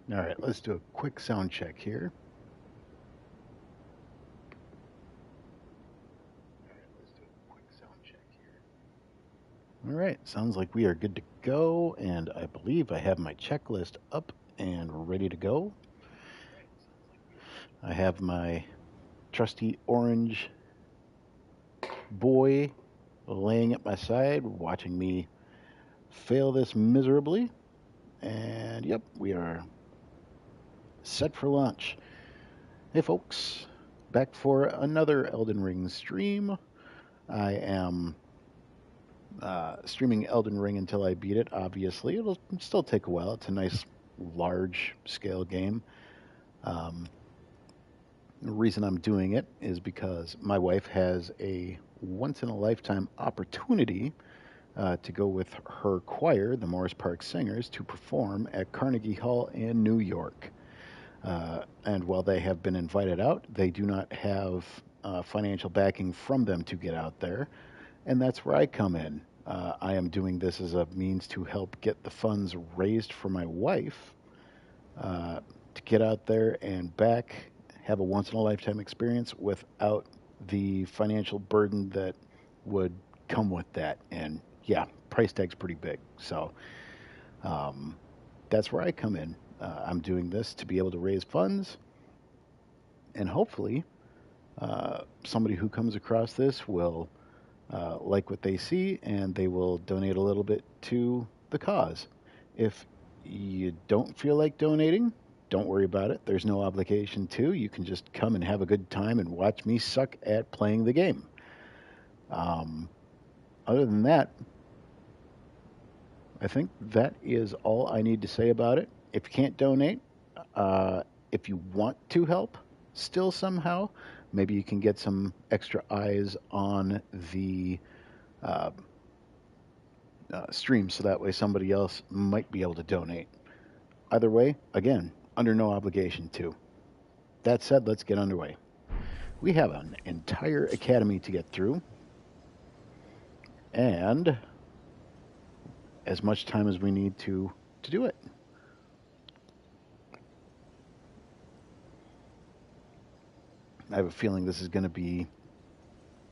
All right, let's do a quick sound check here. All right, sounds like we are good to go, and I believe I have my checklist up and ready to go. I have my trusty orange boy laying at my side, watching me fail this miserably. And yep, we are set for launch. Hey, folks, back for another Elden Ring stream. I am streaming Elden Ring until I beat it, obviously. It'll still take a while. It's a nice, large scale game. Um, the reason I'm doing it is because my wife has a once in a lifetime opportunity to go with her choir, the Morris Park Singers, to perform at Carnegie Hall in New York. And while they have been invited out, they do not have financial backing from them to get out there. And that's where I come in. I am doing this as a means to help get the funds raised for my wife to get out there and back, have a once in a lifetime experience without the financial burden that would come with that. And yeah, price tag's pretty big. So um, that's where I come in. I'm doing this to be able to raise funds, and hopefully, somebody who comes across this will like what they see and they will donate a little bit to the cause. If you don't feel like donating, don't worry about it. There's no obligation to. You can just come and have a good time and watch me suck at playing the game. Um, Other than that, I think that is all I need to say about it. If you can't donate, if you want to help still somehow, maybe you can get some extra eyes on the uh, stream so that way somebody else might be able to donate. Either way, again, under no obligation to. That said, let's get underway. We have an entire academy to get through, and as much time as we need to do it. I have a feeling this is going to be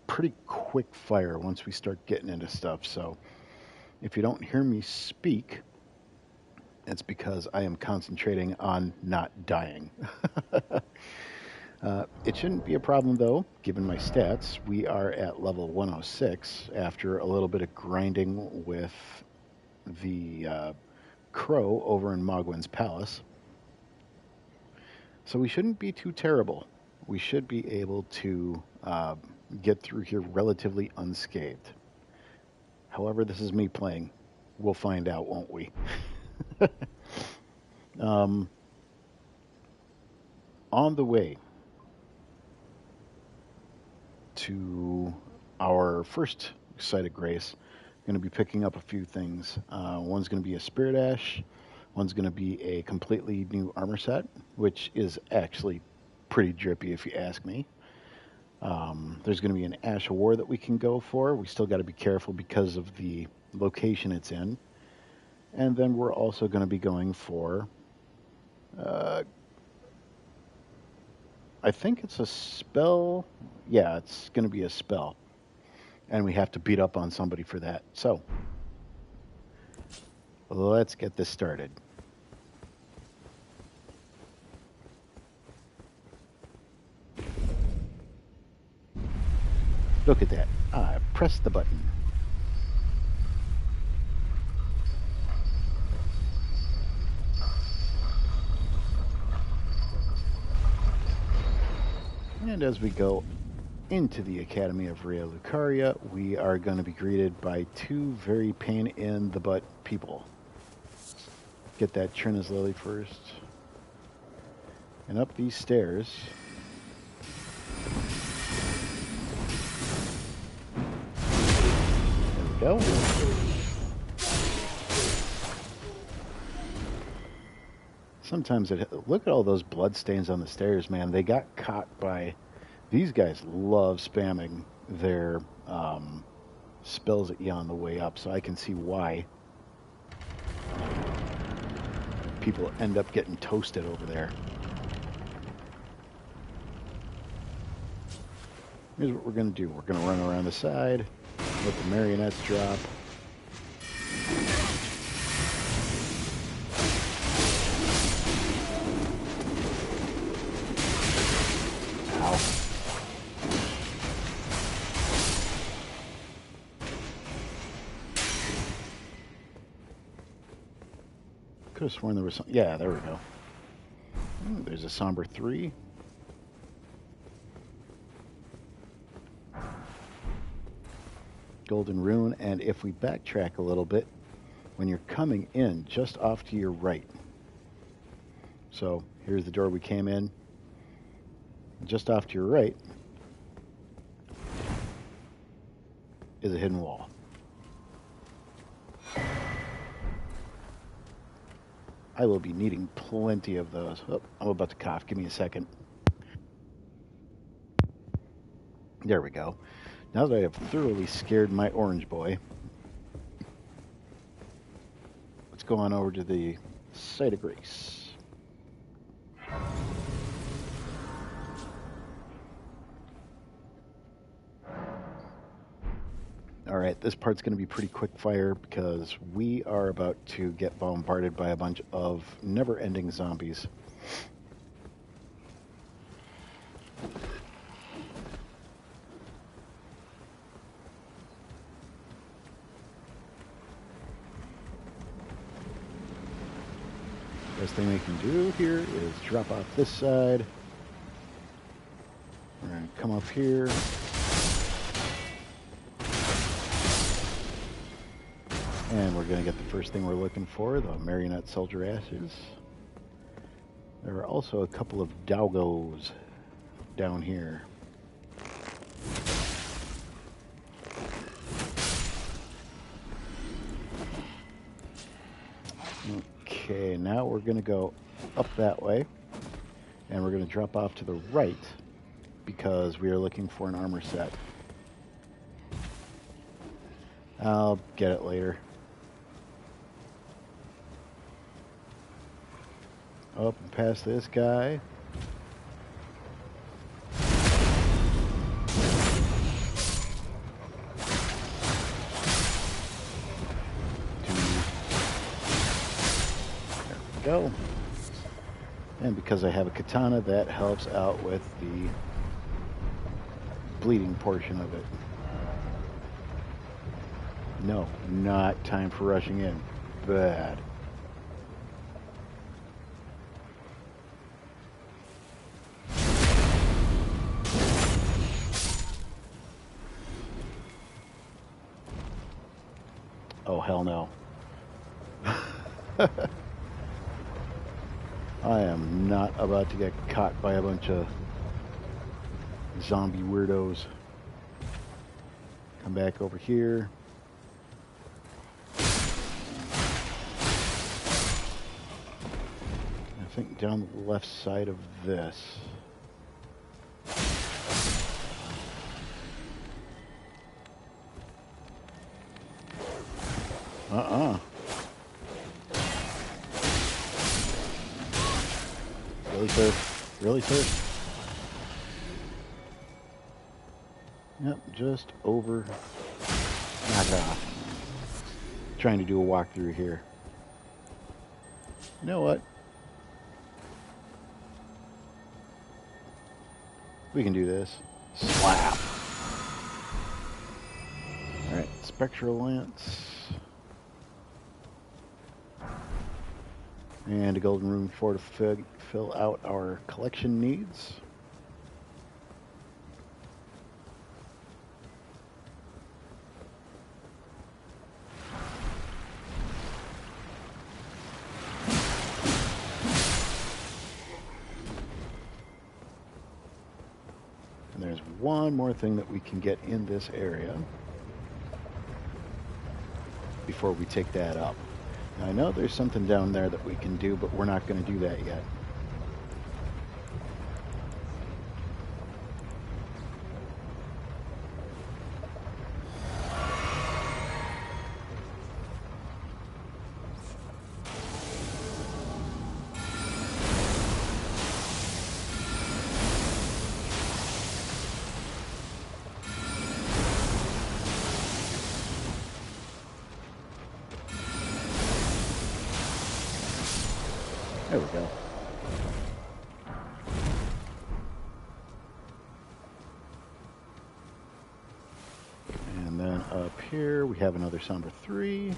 pretty quick fire once we start getting into stuff. So if you don't hear me speak, it's because I am concentrating on not dying. It shouldn't be a problem, though, given my stats. We are at level 106 after a little bit of grinding with the crow over in Mogwin's palace. So we shouldn't be too terrible. We should be able to get through here relatively unscathed. However, this is me playing. We'll find out, won't we? On the way to our first site of grace, I'm going to be picking up a few things. One's going to be a Spirit Ash. One's going to be a completely new armor set, which is actually pretty drippy if you ask me. There's going to be an Ash of War that we can go for. We still got to be careful because of the location it's in. And then we're also going to be going for, I think it's a spell. Yeah, it's going to be a spell. And we have to beat up on somebody for that. So, let's get this started. Look at that. I pressed the button. And as we go into the Academy of Rhea Lucaria, we are going to be greeted by two very pain-in-the-butt people. Get that Trina's Lily first. And up these stairs. There we go. Sometimes look at all those blood stains on the stairs, man. They got caught by these guys. Love spamming their spells at you on the way up, so I can see why people end up getting toasted over there. Here's what we're going to do. We're going to run around the side, let the marionettes drop. Ow. Could have sworn there was some... Yeah, there we go. Ooh, there's a somber 3. Golden rune, and if we backtrack a little bit, when you're coming in, just off to your right. So here's the door we came in. Just off to your right is a hidden wall. I will be needing plenty of those. Oh, I'm about to cough. Give me a second. There we go. Now that I have thoroughly scared my orange boy, let's go on over to the site of grace. All right, this part's going to be pretty quick fire because we are about to get bombarded by a bunch of never-ending zombies. Best thing we can do here is drop off this side. We're going to come up here. And we're going to get the first thing we're looking for, the marionette soldier ashes. There are also a couple of doggos down here. Okay, now we're going to go up that way, and we're going to drop off to the right because we are looking for an armor set. I'll get it later. Up and past this guy. There we go. And because I have a katana, that helps out with the bleeding portion of it. No, not time for rushing in. Bad. Oh, hell no. I am not about to get caught by a bunch of zombie weirdos. Come back over here. I think down the left side of this. Really, sir? Really, sir? Yep, just over. Knock it off. Trying to do a walkthrough here. You know what? We can do this. Slap! Alright, spectral lance. And a golden rune to fill out our collection needs. And there's one more thing that we can get in this area before we take that up. Now, I know there's something down there that we can do, but we're not going to do that yet. There we go. And then up here we have another Somber 3.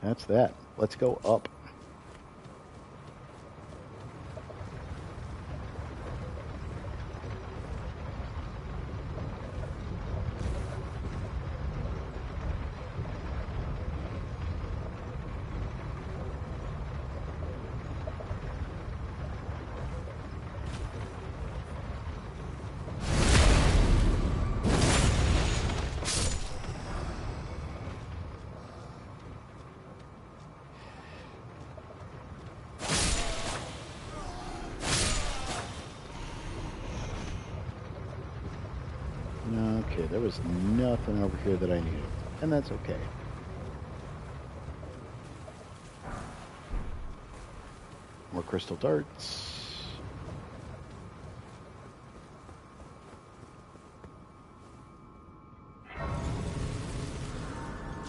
That's that. Let's go up. Okay, there was nothing over here that I needed, and that's okay. More crystal darts.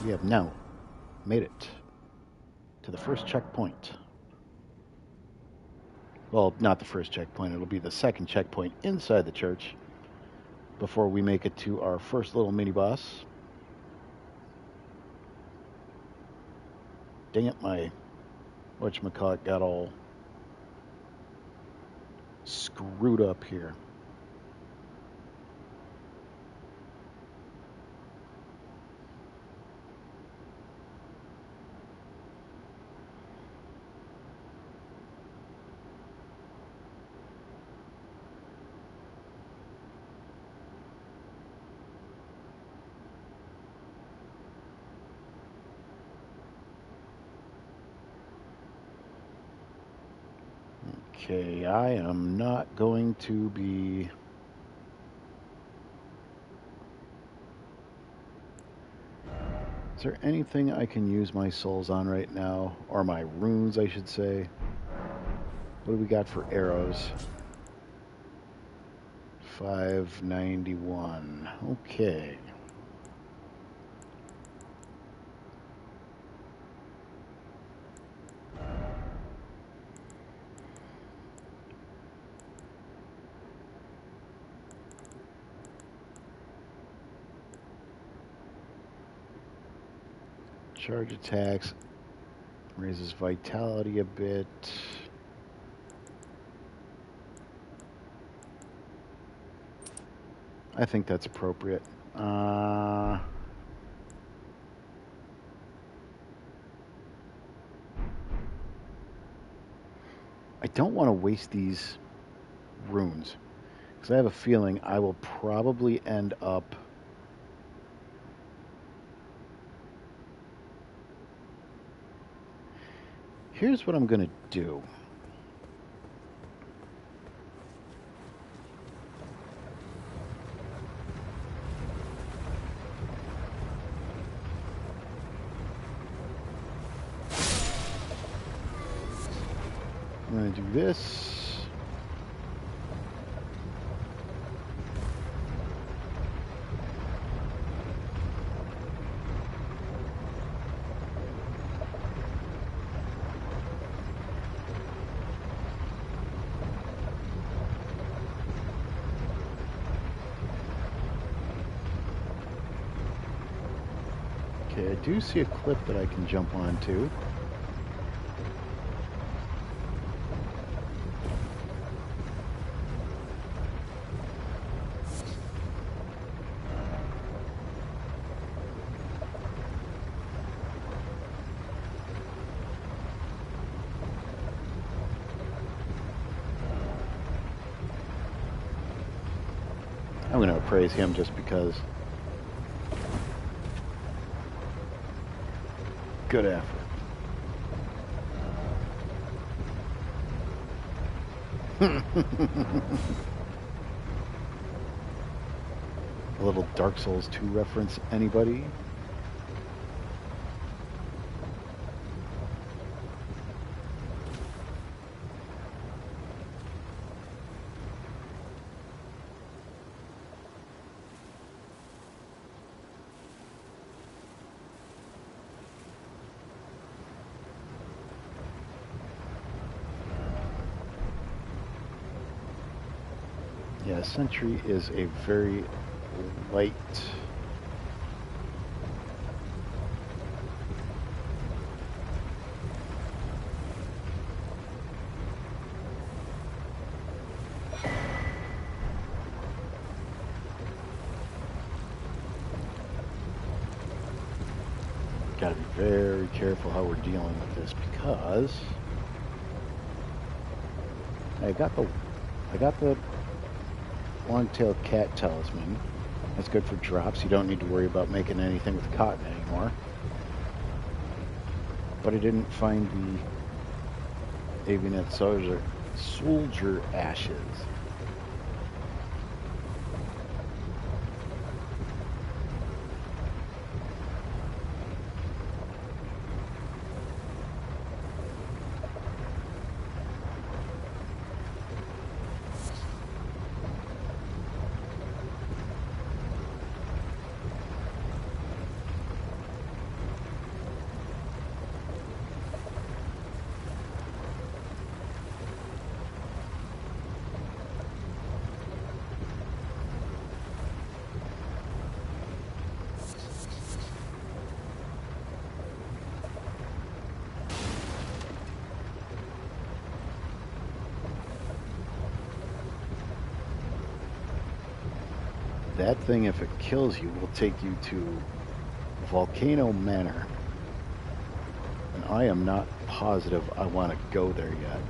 We have now made it to the first checkpoint. Well, not the first checkpoint. It'll be the second checkpoint inside the church before we make it to our first little mini-boss. Dang it, my whatchamacallit got all screwed up here. Okay, I am not going to be... Is there anything I can use my souls on right now? Or my runes, I should say. What do we got for arrows? 591. Okay. Charge attacks. Raises vitality a bit. I think that's appropriate. I don't want to waste these runes, because I have a feeling I will probably end up... Here's what I'm going to do. I'm going to do this. Okay, I do see a clip that I can jump onto. I'm going to praise him just because. Good effort. A little Dark Souls 2 reference, anybody? Yeah, Sentry is a very light. Got to be very careful how we're dealing with this because I got the long-tailed cat talisman. That's good for drops. You don't need to worry about making anything with cotton anymore. But I didn't find the avianet soldier ashes. That thing, if it kills you, will take you to Volcano Manor. And I am not positive I want to go there yet.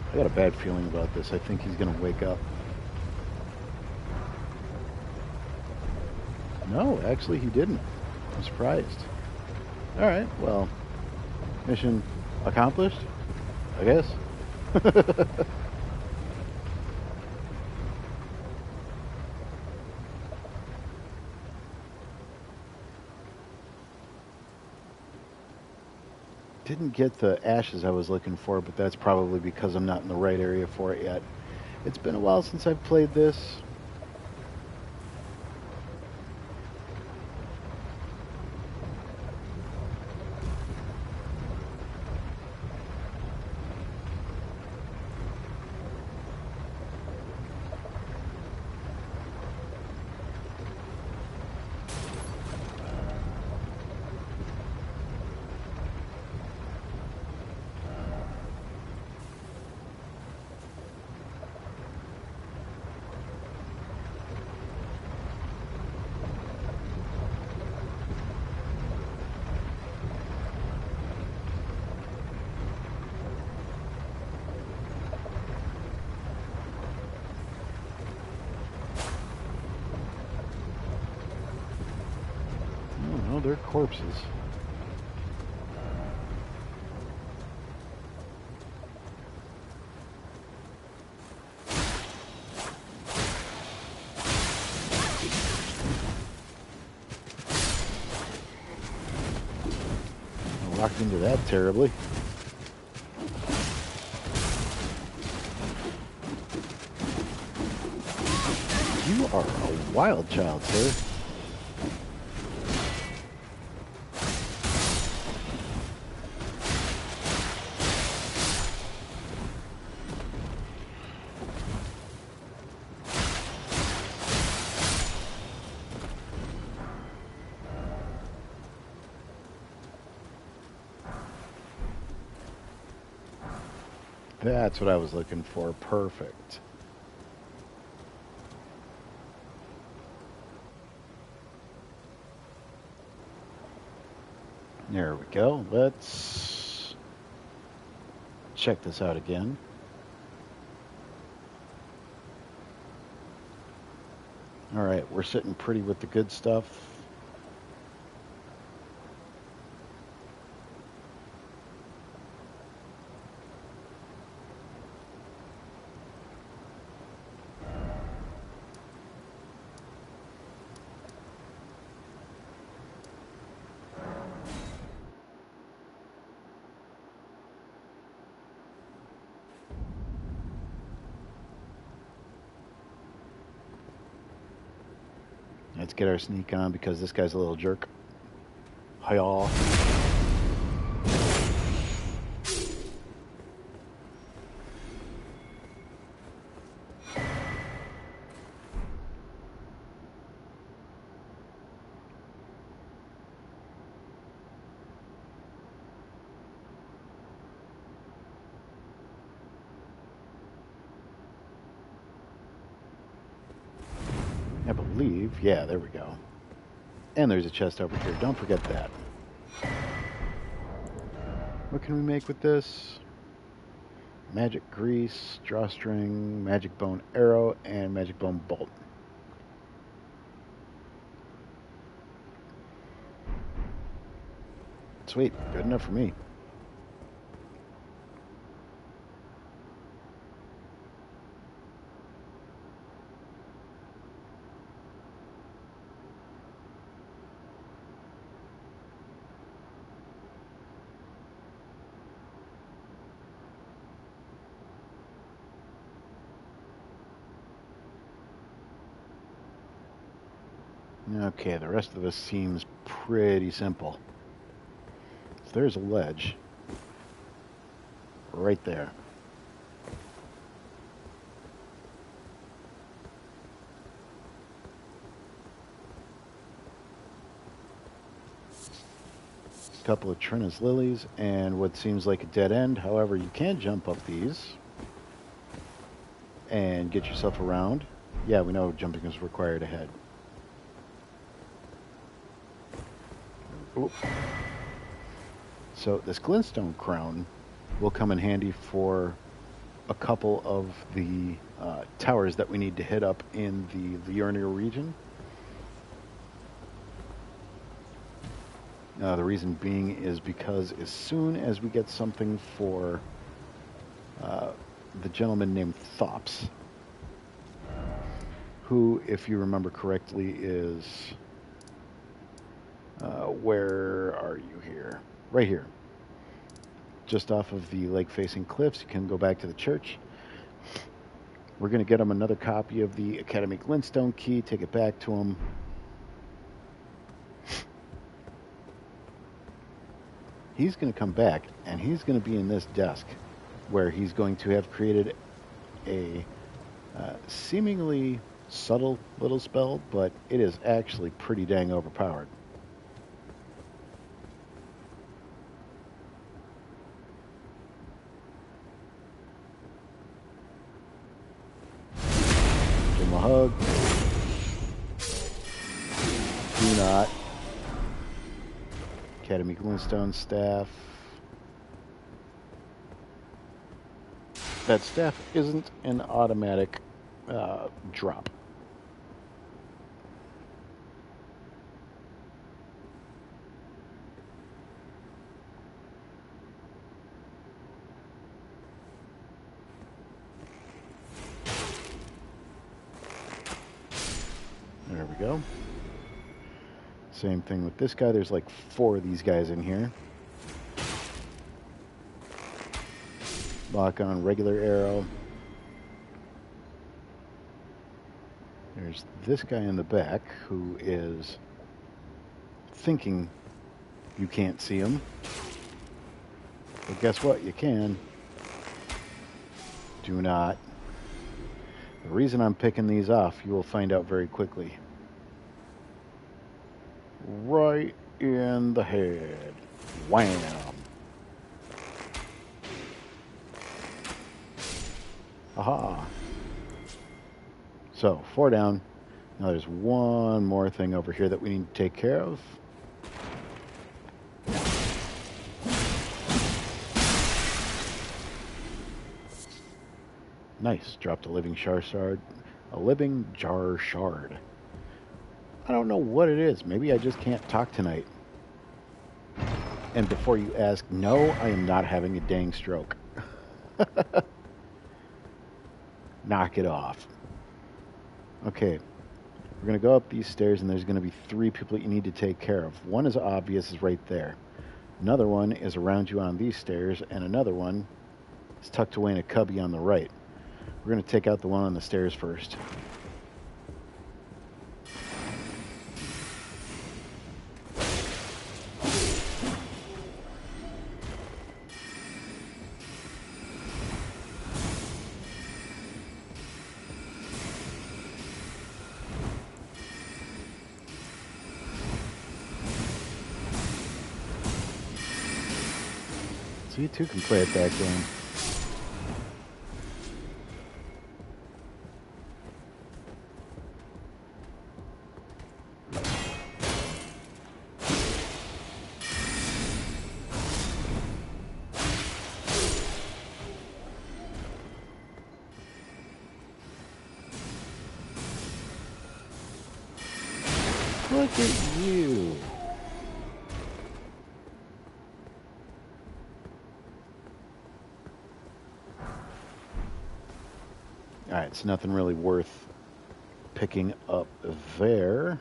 I got a bad feeling about this. I think he's going to wake up. No, actually he didn't. I'm surprised. All right, well, mission accomplished, I guess. Didn't get the ashes I was looking for, but that's probably because I'm not in the right area for it yet. It's been a while since I've played this. Oh, they're corpses. I walked into that terribly. You are a wild child, sir. That's what I was looking for. Perfect. There we go. Let's check this out again. All right, we're sitting pretty with the good stuff. Let's get our sneak on because this guy's a little jerk. Hi-all. I believe, yeah, there we go. And there's a chest over here. Don't forget that. What can we make with this? Magic grease, drawstring, magic bone arrow, and magic bone bolt. Sweet, good enough for me. Okay, the rest of this seems pretty simple. So there's a ledge right there. A couple of Trina's lilies and what seems like a dead end. However, you can jump up these and get yourself around. Yeah, we know jumping is required ahead. Oop. So this glintstone crown will come in handy for a couple of the towers that we need to hit up in the Liurnia region. The reason being is because as soon as we get something for the gentleman named Thops, who, if you remember correctly, is... where are you here? Right here. Just off of the lake-facing cliffs. You can go back to the church. We're going to get him another copy of the Academy Glintstone key, take it back to him. He's going to come back, and he's going to be in this desk, where he's going to have created a seemingly subtle little spell, but it is actually pretty dang overpowered. Give him a hug. Do not. Academy Glintstone staff. That staff isn't an automatic drop. There we go. Same thing with this guy. There's like 4 of these guys in here. Lock on regular arrow. There's this guy in the back who is thinking you can't see him. But guess what? You can. Do not. The reason I'm picking these off, you will find out very quickly. Right in the head. Wham! Aha! So, 4 down. Now there's one more thing over here that we need to take care of. Nice. Dropped a living jar shard. A living jar shard. I don't know what it is. Maybe I just can't talk tonight. And before you ask, no, I am not having a dang stroke. Knock it off. Okay. We're going to go up these stairs, and there's going to be 3 people that you need to take care of. One is obvious, is right there. Another one is around you on these stairs, and another one is tucked away in a cubby on the right. We're going to take out the one on the stairs first. So you two can play at that game. Look at you. Alright, it's nothing really worth picking up there.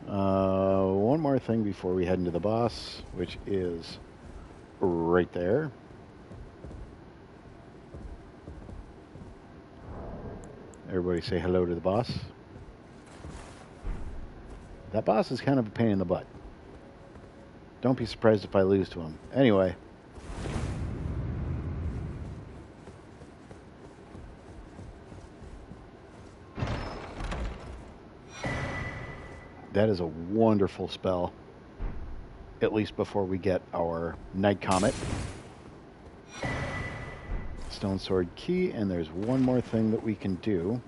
One more thing before we head into the boss, which is right there. Everybody say hello to the boss. That boss is kind of a pain in the butt. Don't be surprised if I lose to him. Anyway. That is a wonderful spell. At least before we get our Night Comet. Stone Sword Key, and there's one more thing that we can do.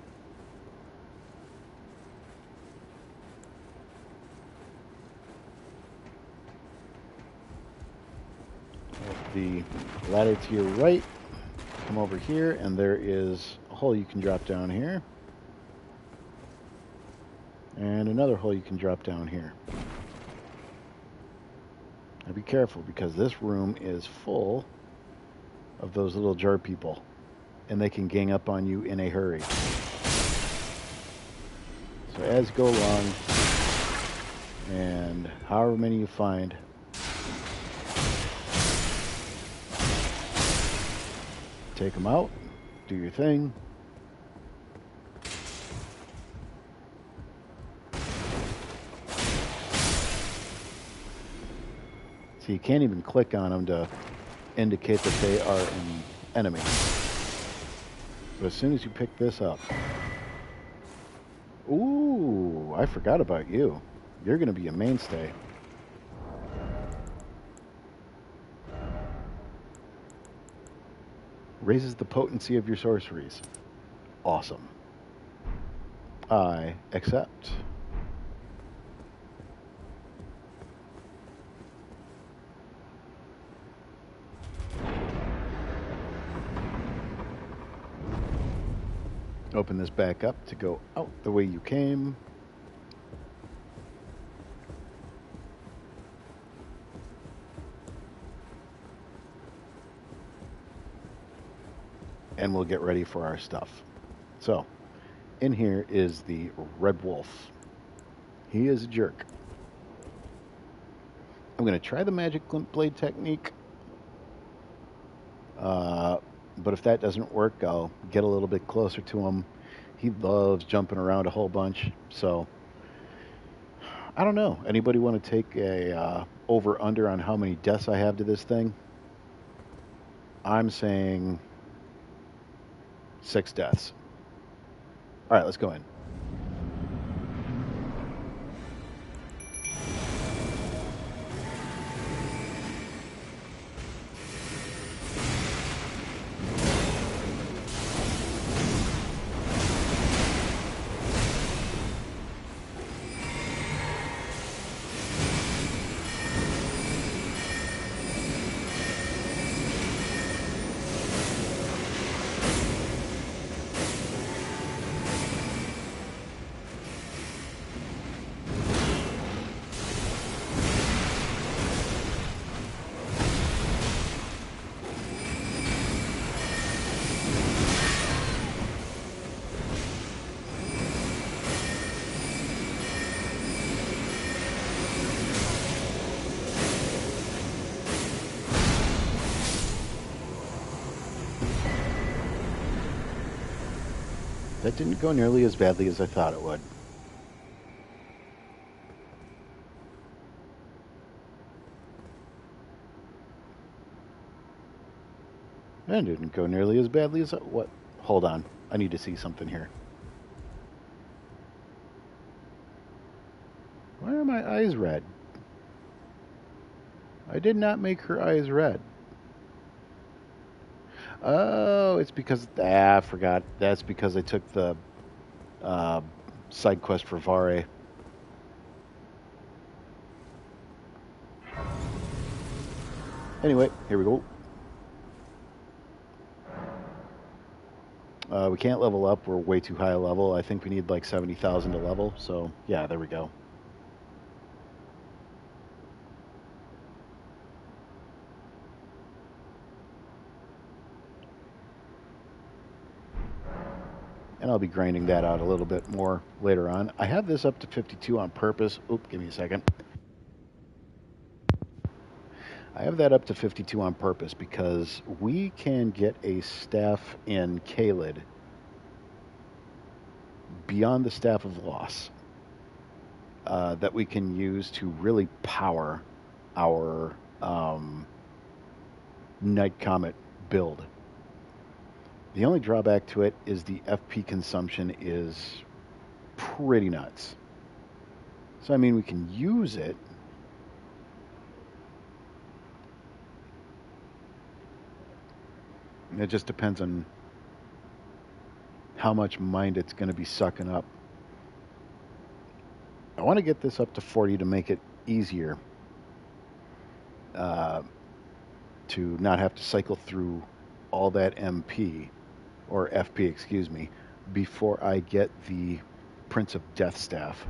The ladder to your right, come over here, and there is a hole you can drop down here. And another hole you can drop down here. Now be careful, because this room is full of those little jar people, and they can gang up on you in a hurry. So as you go along, and however many you find, take them out, do your thing. So you can't even click on them to indicate that they are an enemy. So as soon as you pick this up... Ooh, I forgot about you. You're going to be a mainstay. Raises the potency of your sorceries. Awesome. I accept. Open this back up to go out the way you came. And we'll get ready for our stuff. So, in here is the Red Wolf. He is a jerk. I'm going to try the Magic Glint Blade technique. But if that doesn't work, I'll get a little bit closer to him. He loves jumping around a whole bunch. So, I don't know. Anybody want to take a over-under on how many deaths I have to this thing? I'm saying 6 deaths. All right, let's go in. That didn't go nearly as badly as I thought it would. That didn't go nearly as badly as... What? Hold on. I need to see something here. Why are my eyes red? I did not make her eyes red. Oh, it's because... I forgot. That's because I took the uh, side quest for Vare. Anyway, here we go. We can't level up. We're way too high a level. I think we need like 70,000 to level. So, yeah, there we go. And I'll be grinding that out a little bit more later on. I have this up to 52 on purpose. Oop, give me a second. I have that up to 52 on purpose because we can get a staff in Kaled beyond the Staff of Loss that we can use to really power our Night Comet build. The only drawback to it is the FP consumption is pretty nuts. So, I mean, we can use it. It just depends on how much mind it's going to be sucking up. I want to get this up to 40 to make it easier to not have to cycle through all that MP, or FP, excuse me, before I get the Prince of Death staff.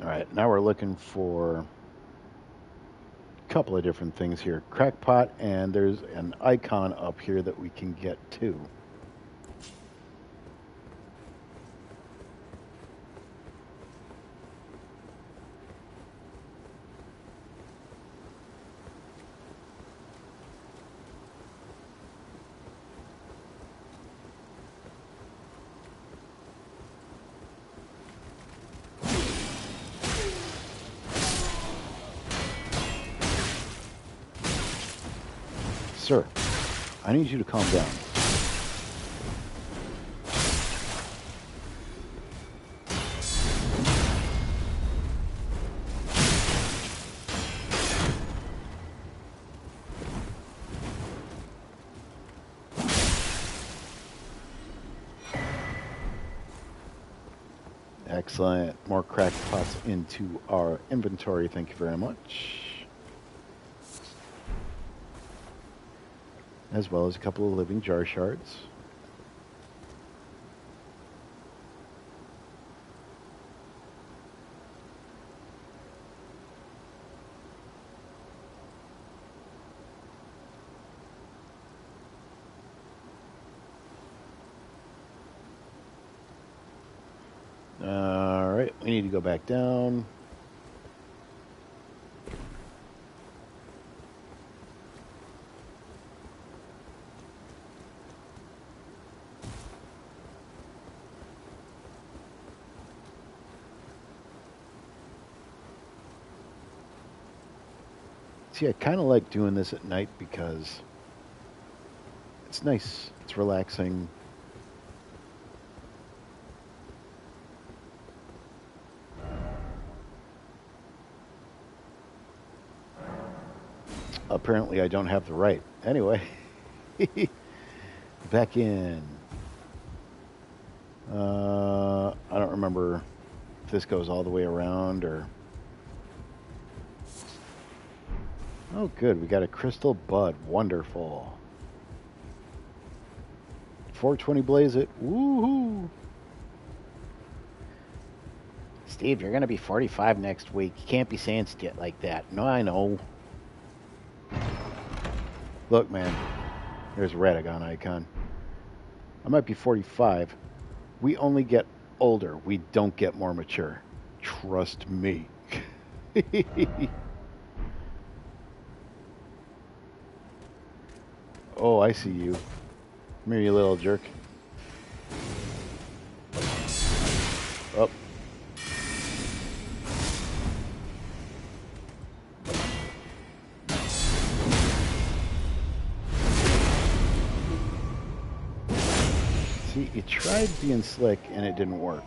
All right, now we're looking for a couple of different things here. Crackpot, and there's an icon up here that we can get to. Sir, I need you to calm down. Excellent. More crackpots into our inventory. Thank you very much. As well as a couple of living jar shards. All right, we need to go back down. See, I kind of like doing this at night because it's nice. It's relaxing. Apparently, I don't have the right. Anyway, back in. I don't remember if this goes all the way around or... Oh, good. We got a crystal bud. Wonderful. 420 blaze it. Woohoo! Steve, you're going to be 45 next week. You can't be saying shit like that. No, I know. Look, man. There's a Radagon icon. I might be 45. We only get older. We don't get more mature. Trust me. Oh, I see you. Come here, you little jerk. Oh. See, you tried being slick and it didn't work.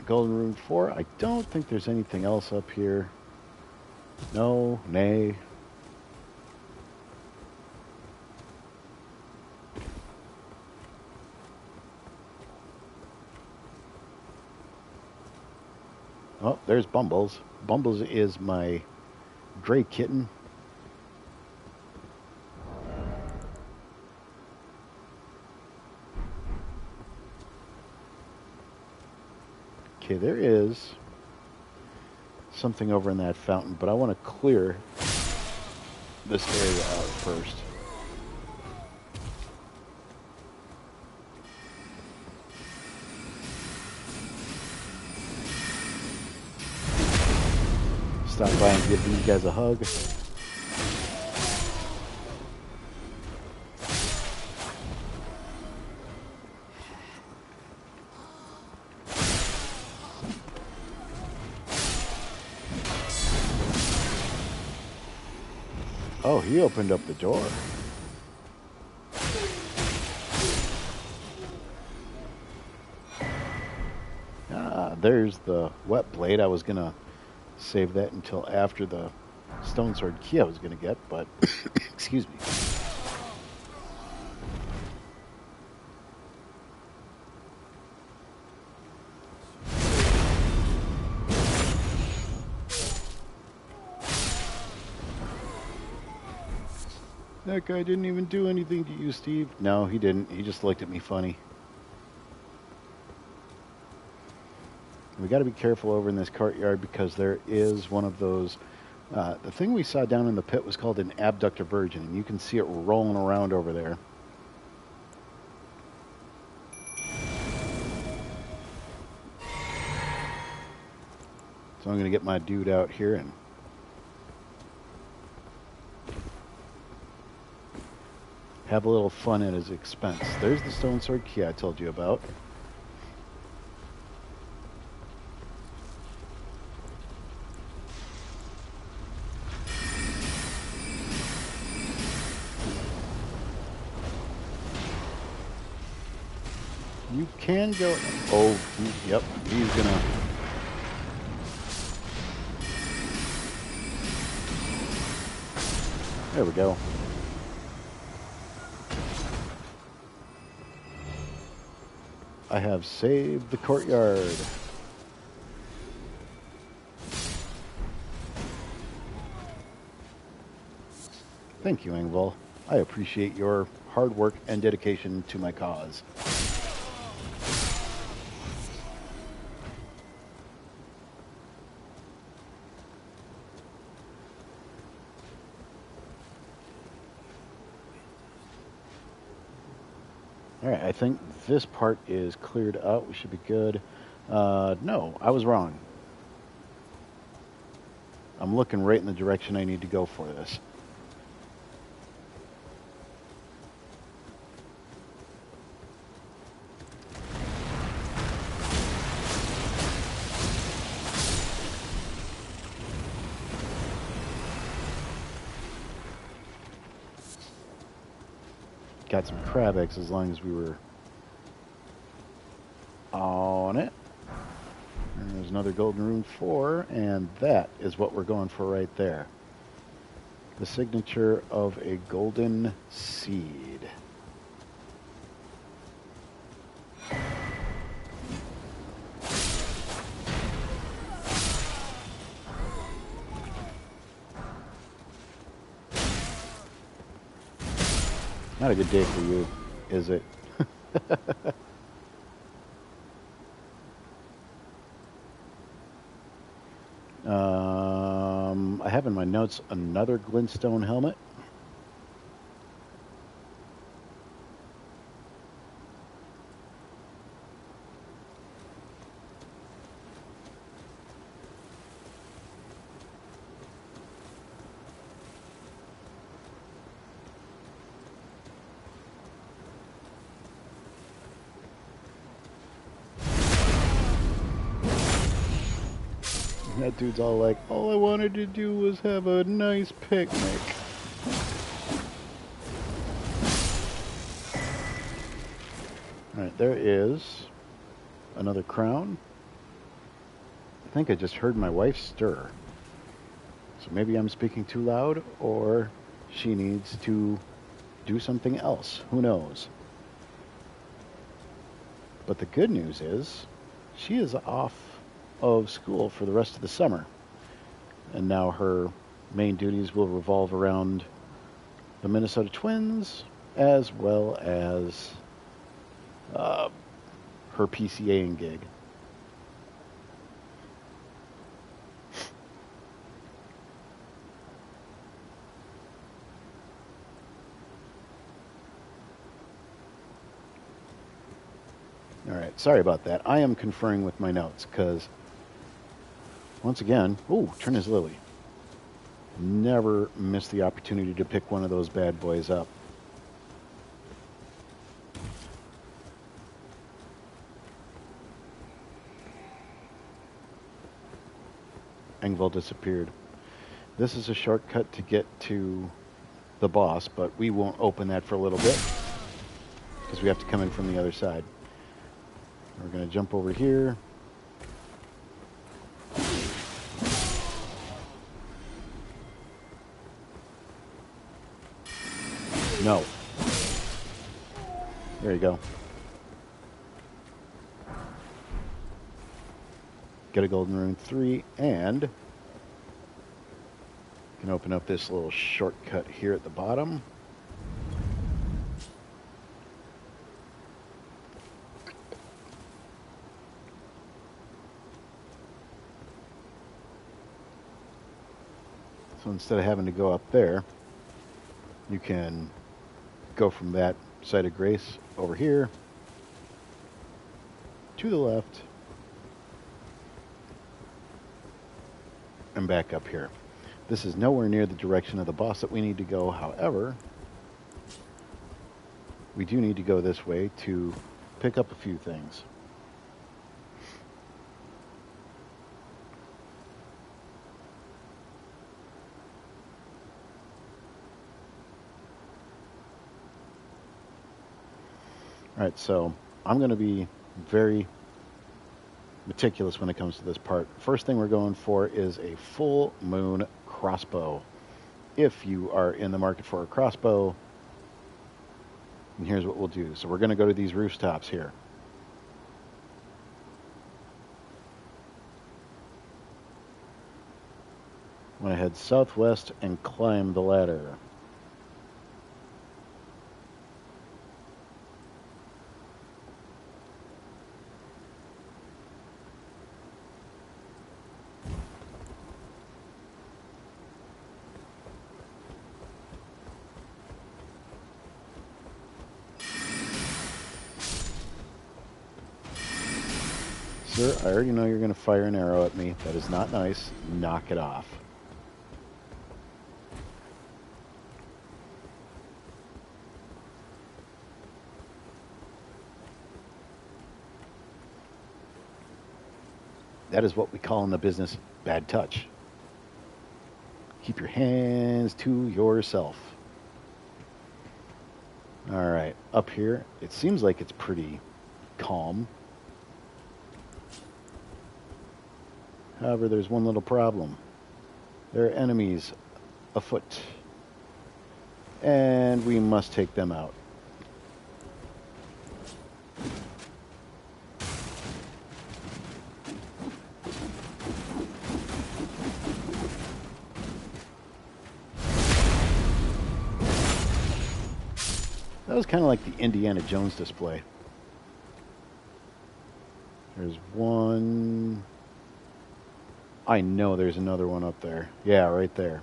Golden Rune 4. I don't think there's anything else up here. No, nay. Oh, there's Bumbles. Bumbles is my gray kitten. Okay, there is something over in that fountain, but I want to clear this area out first. Stop by and give these guys a hug. Oh, he opened up the door. Ah, there's the wet blade. I was going to save that until after the stone sword key I was going to get, but excuse me. That guy didn't even do anything to you, Steve. No, he didn't. He just looked at me funny. We got to be careful over in this courtyard because there is one of those. The thing we saw down in the pit was called an abductor virgin, and you can see it rolling around over there. So I'm going to get my dude out here and have a little fun at his expense. There's the stone sword key I told you about. You can go... Oh, yep, he's gonna... There we go. I have saved the courtyard. Thank you, Engvall. I appreciate your hard work and dedication to my cause. Alright, I think this part is cleared out. We should be good. No, I was wrong. I'm looking right in the direction I need to go for this. Got some crab eggs as long as we were on it. And there's another golden rune 4, and that is what we're going for right there. The signature of a golden seed. Not a good day for you, is it? I have in my notes another glintstone helmet. That dude's all like, all I wanted to do was have a nice picnic. Alright, there is another crown. I think I just heard my wife stir. So maybe I'm speaking too loud, or she needs to do something else. Who knows? But the good news is, she is off of school for the rest of the summer. And now her main duties will revolve around the Minnesota Twins, as well as her PCAing gig. All right, sorry about that. I am conferring with my notes because, once again, Trina's Lily. Never miss the opportunity to pick one of those bad boys up. Engvall disappeared. This is a shortcut to get to the boss, but we won't open that for a little bit because we have to come in from the other side. We're going to jump over here. No. There you go. Get a golden rune 3, and can open up this little shortcut here at the bottom. So instead of having to go up there, you can go from that site of grace over here to the left and back up here. This is nowhere near the direction of the boss that we need to go. However, we do need to go this way to pick up a few things. All right, so I'm going to be very meticulous when it comes to this part. First thing we're going for is a full moon crossbow. If you are in the market for a crossbow, and here's what we'll do. So we're going to go to these rooftops here. I'm going to head southwest and climb the ladder. Sir, I already know you're going to fire an arrow at me. That is not nice. Knock it off. That is what we call in the business bad touch. Keep your hands to yourself. All right, up here, it seems like it's pretty calm. However, there's one little problem. There are enemies afoot, and we must take them out. That was kind of like the Indiana Jones display. There's one. I know there's another one up there. Yeah, right there.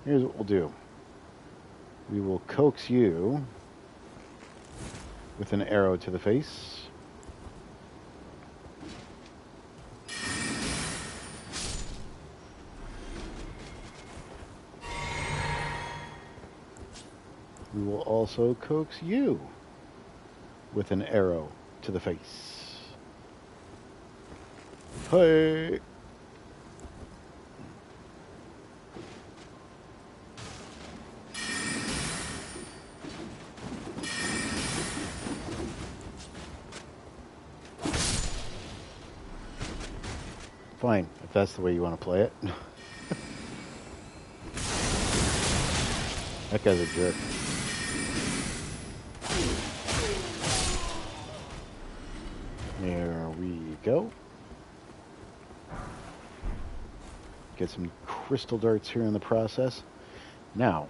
Here's what we'll do. We will coax you with an arrow to the face. We will also coax you with an arrow to the face. Hey! Fine, if that's the way you want to play it. That guy's a jerk. There we go. Get some crystal darts here in the process. Now,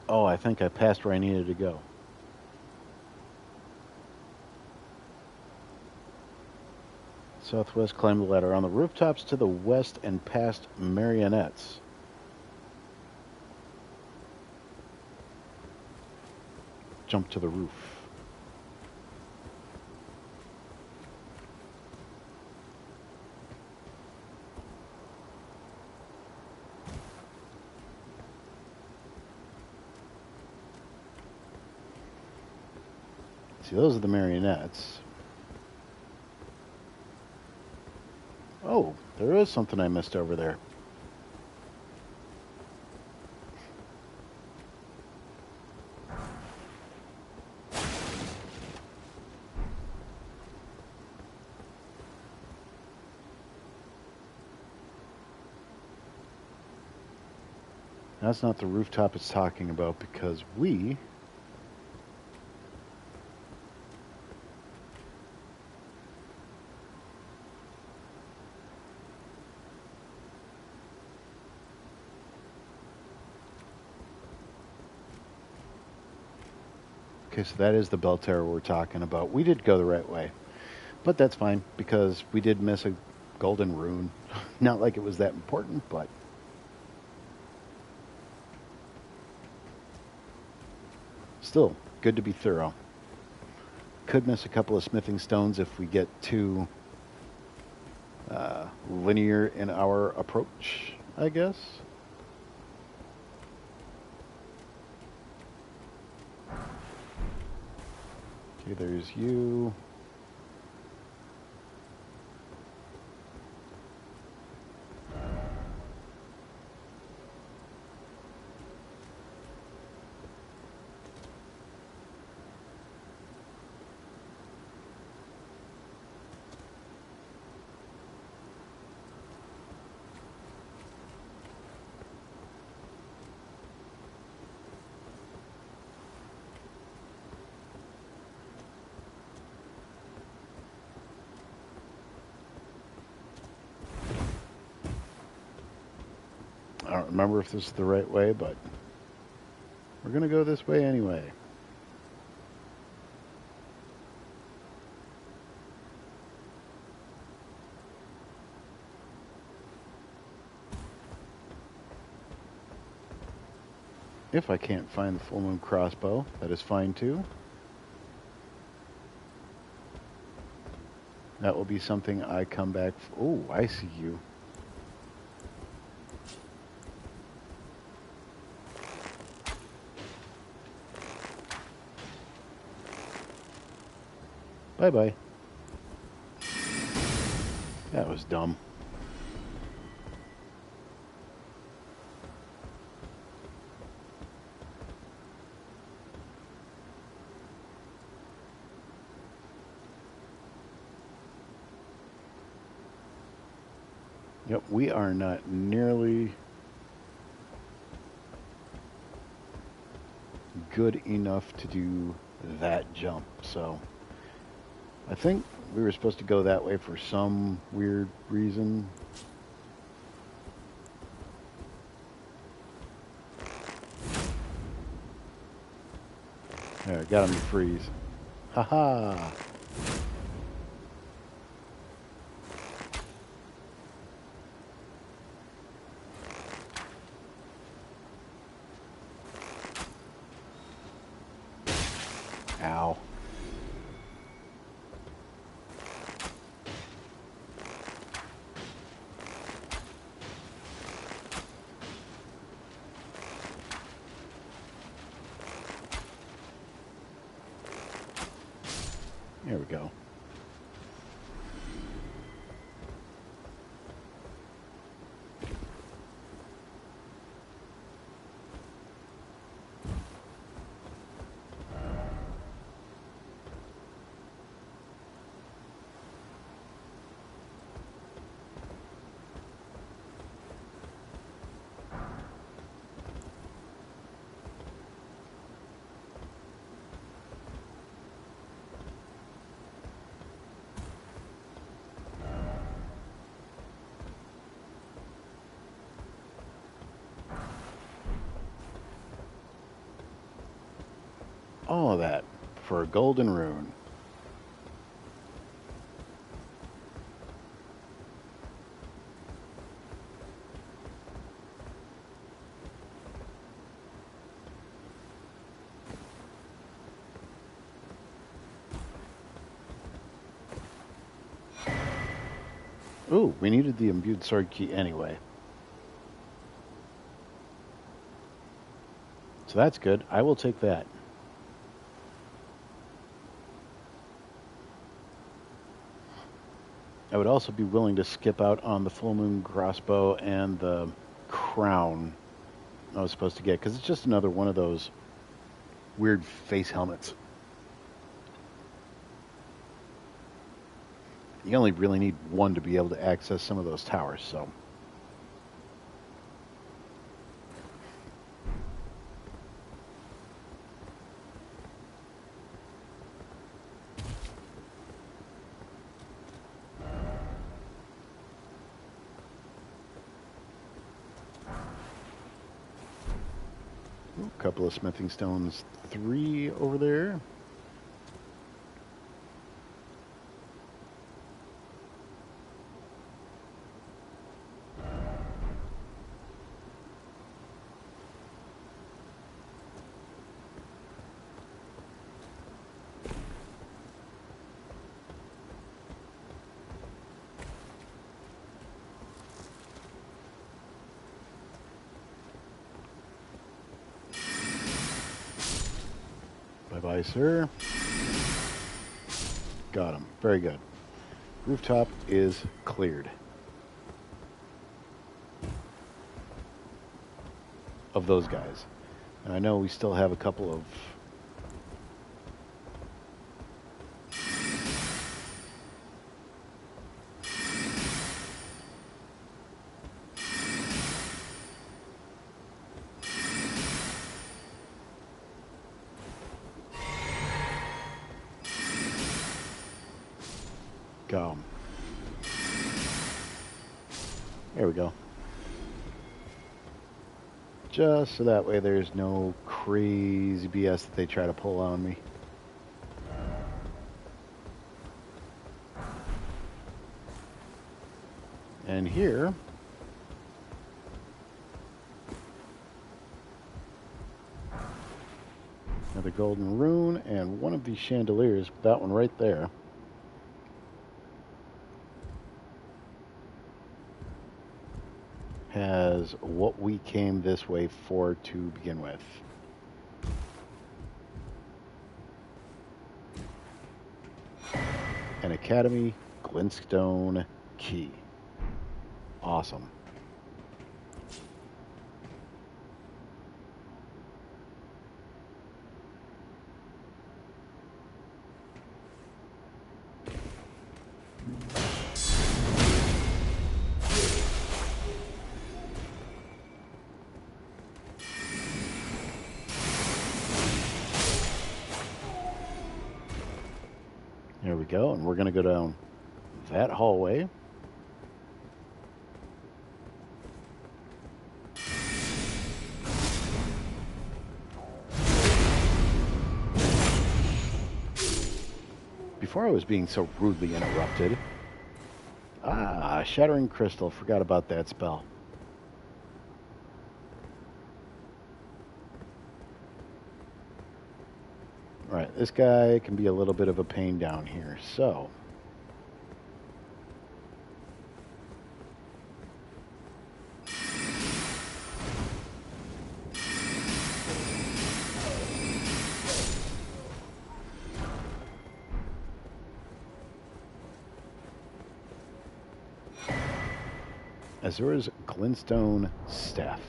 oh, I think I passed where I needed to go. Southwest, climb the ladder. On the rooftops to the west and past marionettes. Jump to the roof. See, those are the marionettes. Oh, there is something I missed over there. That's not the rooftop it's talking about because we... Okay, so that is the bell tower we're talking about. We did go the right way. But that's fine because we did miss a golden rune. Not like it was that important, but... Still, good to be thorough. Could miss a couple of smithing stones if we get too linear in our approach, I guess. Okay, there's you. I don't remember if this is the right way, but we're going to go this way anyway. If I can't find the full moon crossbow, that is fine too. That will be something I come back... Oh, I see you. Bye-bye. That was dumb. Yep, we are not nearly good enough to do that jump, so I think we were supposed to go that way for some weird reason. There, got him to freeze. Haha! Ow. There we go. All of that for a golden rune. Ooh, we needed the imbued sword key anyway. So that's good. I will take that. I would also be willing to skip out on the full moon crossbow and the crown I was supposed to get, because it's just another one of those weird face helmets. You only really need one to be able to access some of those towers, so. Ooh, a couple of smithing stones, 3 over there. Bye-bye, sir. Got him. Very good. Rooftop is cleared of those guys. And I know we still have a couple of... Go. There we go. Just so that way there's no crazy BS that they try to pull on me. And here, another golden rune and one of these chandeliers, that one right there. Has what we came this way for to begin with. An Academy Glintstone key. Awesome. There we go, and we're going to go down that hallway. Before I was being so rudely interrupted. Ah, Shattering Crystal. Forgot about that spell. Alright, this guy can be a little bit of a pain down here, so... Azura's glintstone staff.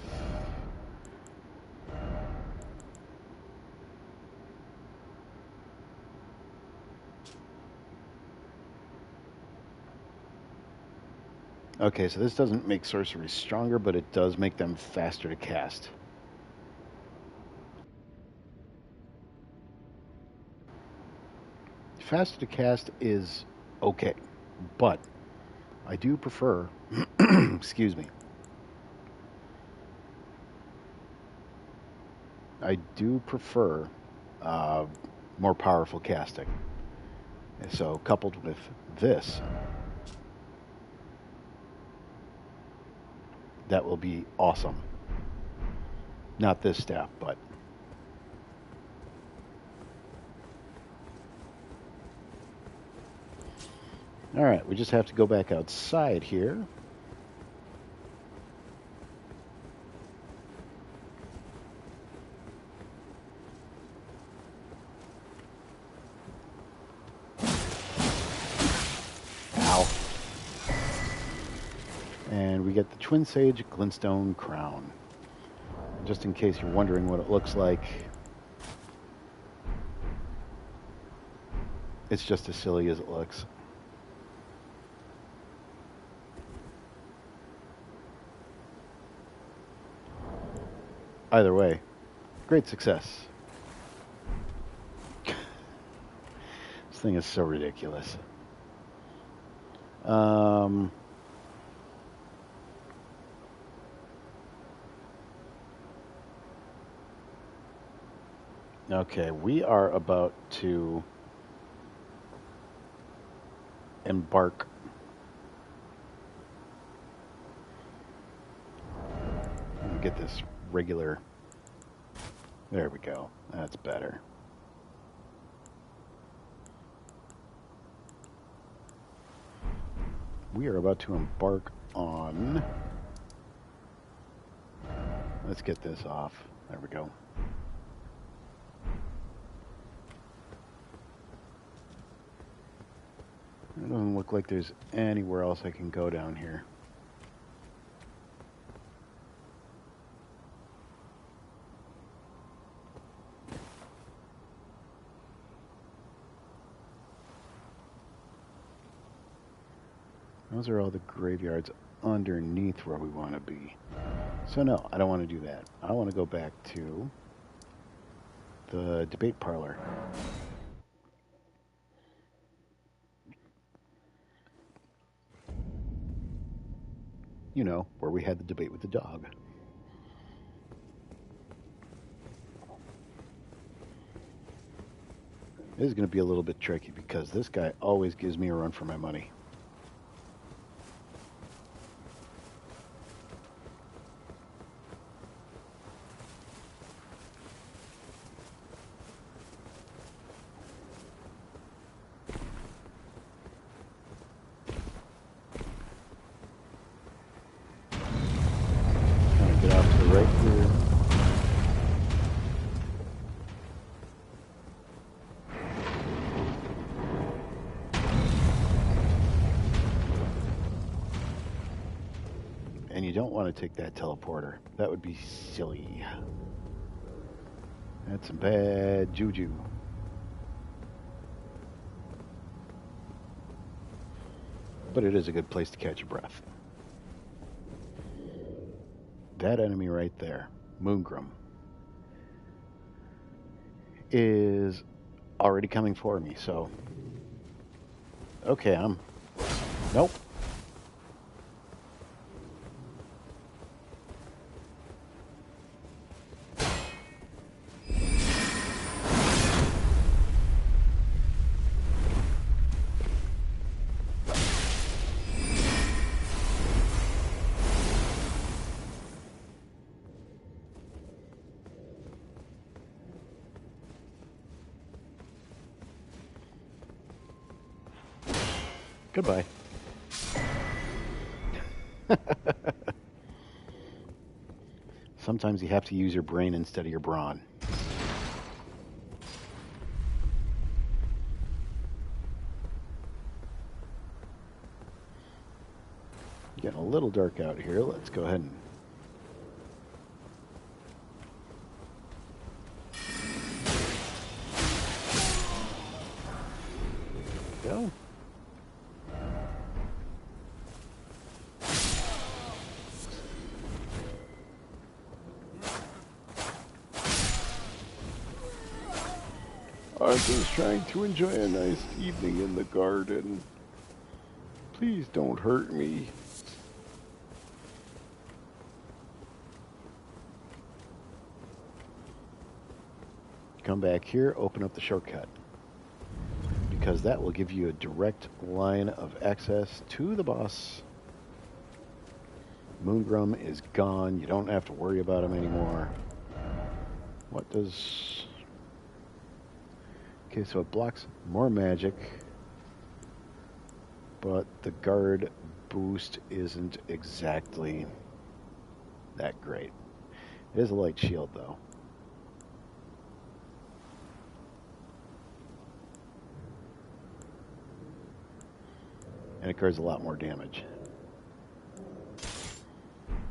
Okay, so this doesn't make sorceries stronger, but it does make them faster to cast. Faster to cast is okay, but I do prefer, excuse me, I do prefer more powerful casting. So coupled with this, that will be awesome. Not this staff, but all right, we just have to go back outside here. Ow. And we get the Twin Sage Glintstone Crown. Just in case you're wondering what it looks like, it's just as silly as it looks. Either way, great success. This thing is so ridiculous. Okay, we are about to embark. Let me get this regular. There we go. That's better. We are about to embark on. Let's get this off. There we go. It doesn't look like there's anywhere else I can go down here. Those are all the graveyards underneath where we want to be. So no, I don't want to do that. I want to go back to the debate parlor. You know, where we had the debate with the dog. This is going to be a little bit tricky because this guy always gives me a run for my money. And you don't want to take that teleporter. That would be silly. That's some bad juju. But it is a good place to catch your breath. That enemy right there, Moongrum, is already coming for me, so... Okay, Nope. Goodbye. Sometimes you have to use your brain instead of your brawn. Getting a little dark out here. Let's go ahead and go. Arthur's trying to enjoy a nice evening in the garden. Please don't hurt me. Come back here, open up the shortcut, because that will give you a direct line of access to the boss. Moongrum is gone. You don't have to worry about him anymore. What does... Okay, so it blocks more magic, but the guard boost isn't exactly that great. It is a light shield, though. And it guards a lot more damage.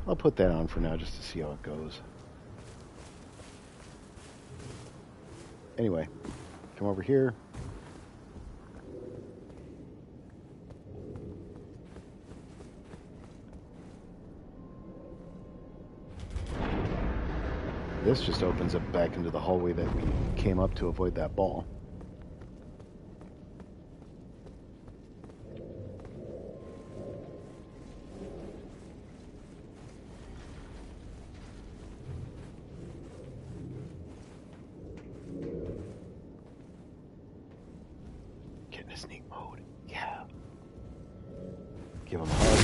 I'll put that on for now just to see how it goes. Anyway, come over here. This just opens up back into the hallway that we came up to avoid that ball. Get in a sneak mode. Yeah. Give him a hug.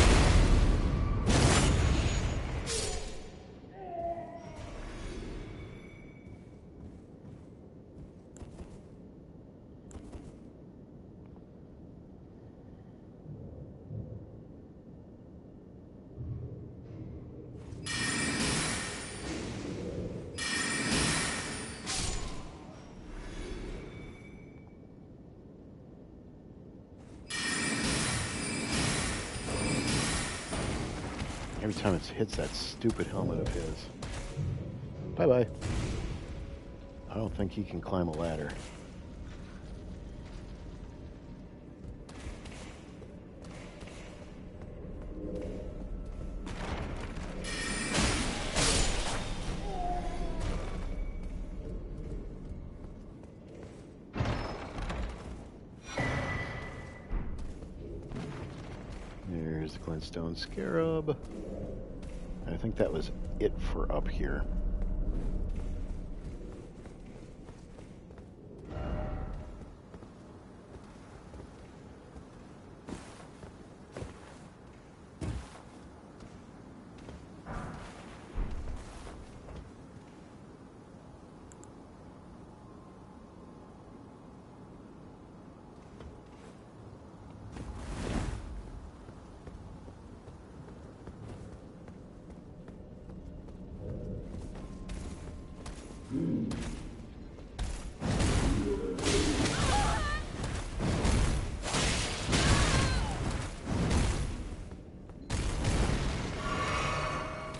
Every time it hits that stupid helmet of his. Bye-bye. I don't think he can climb a ladder. There's the Glintstone Scarab. I think that was it for up here.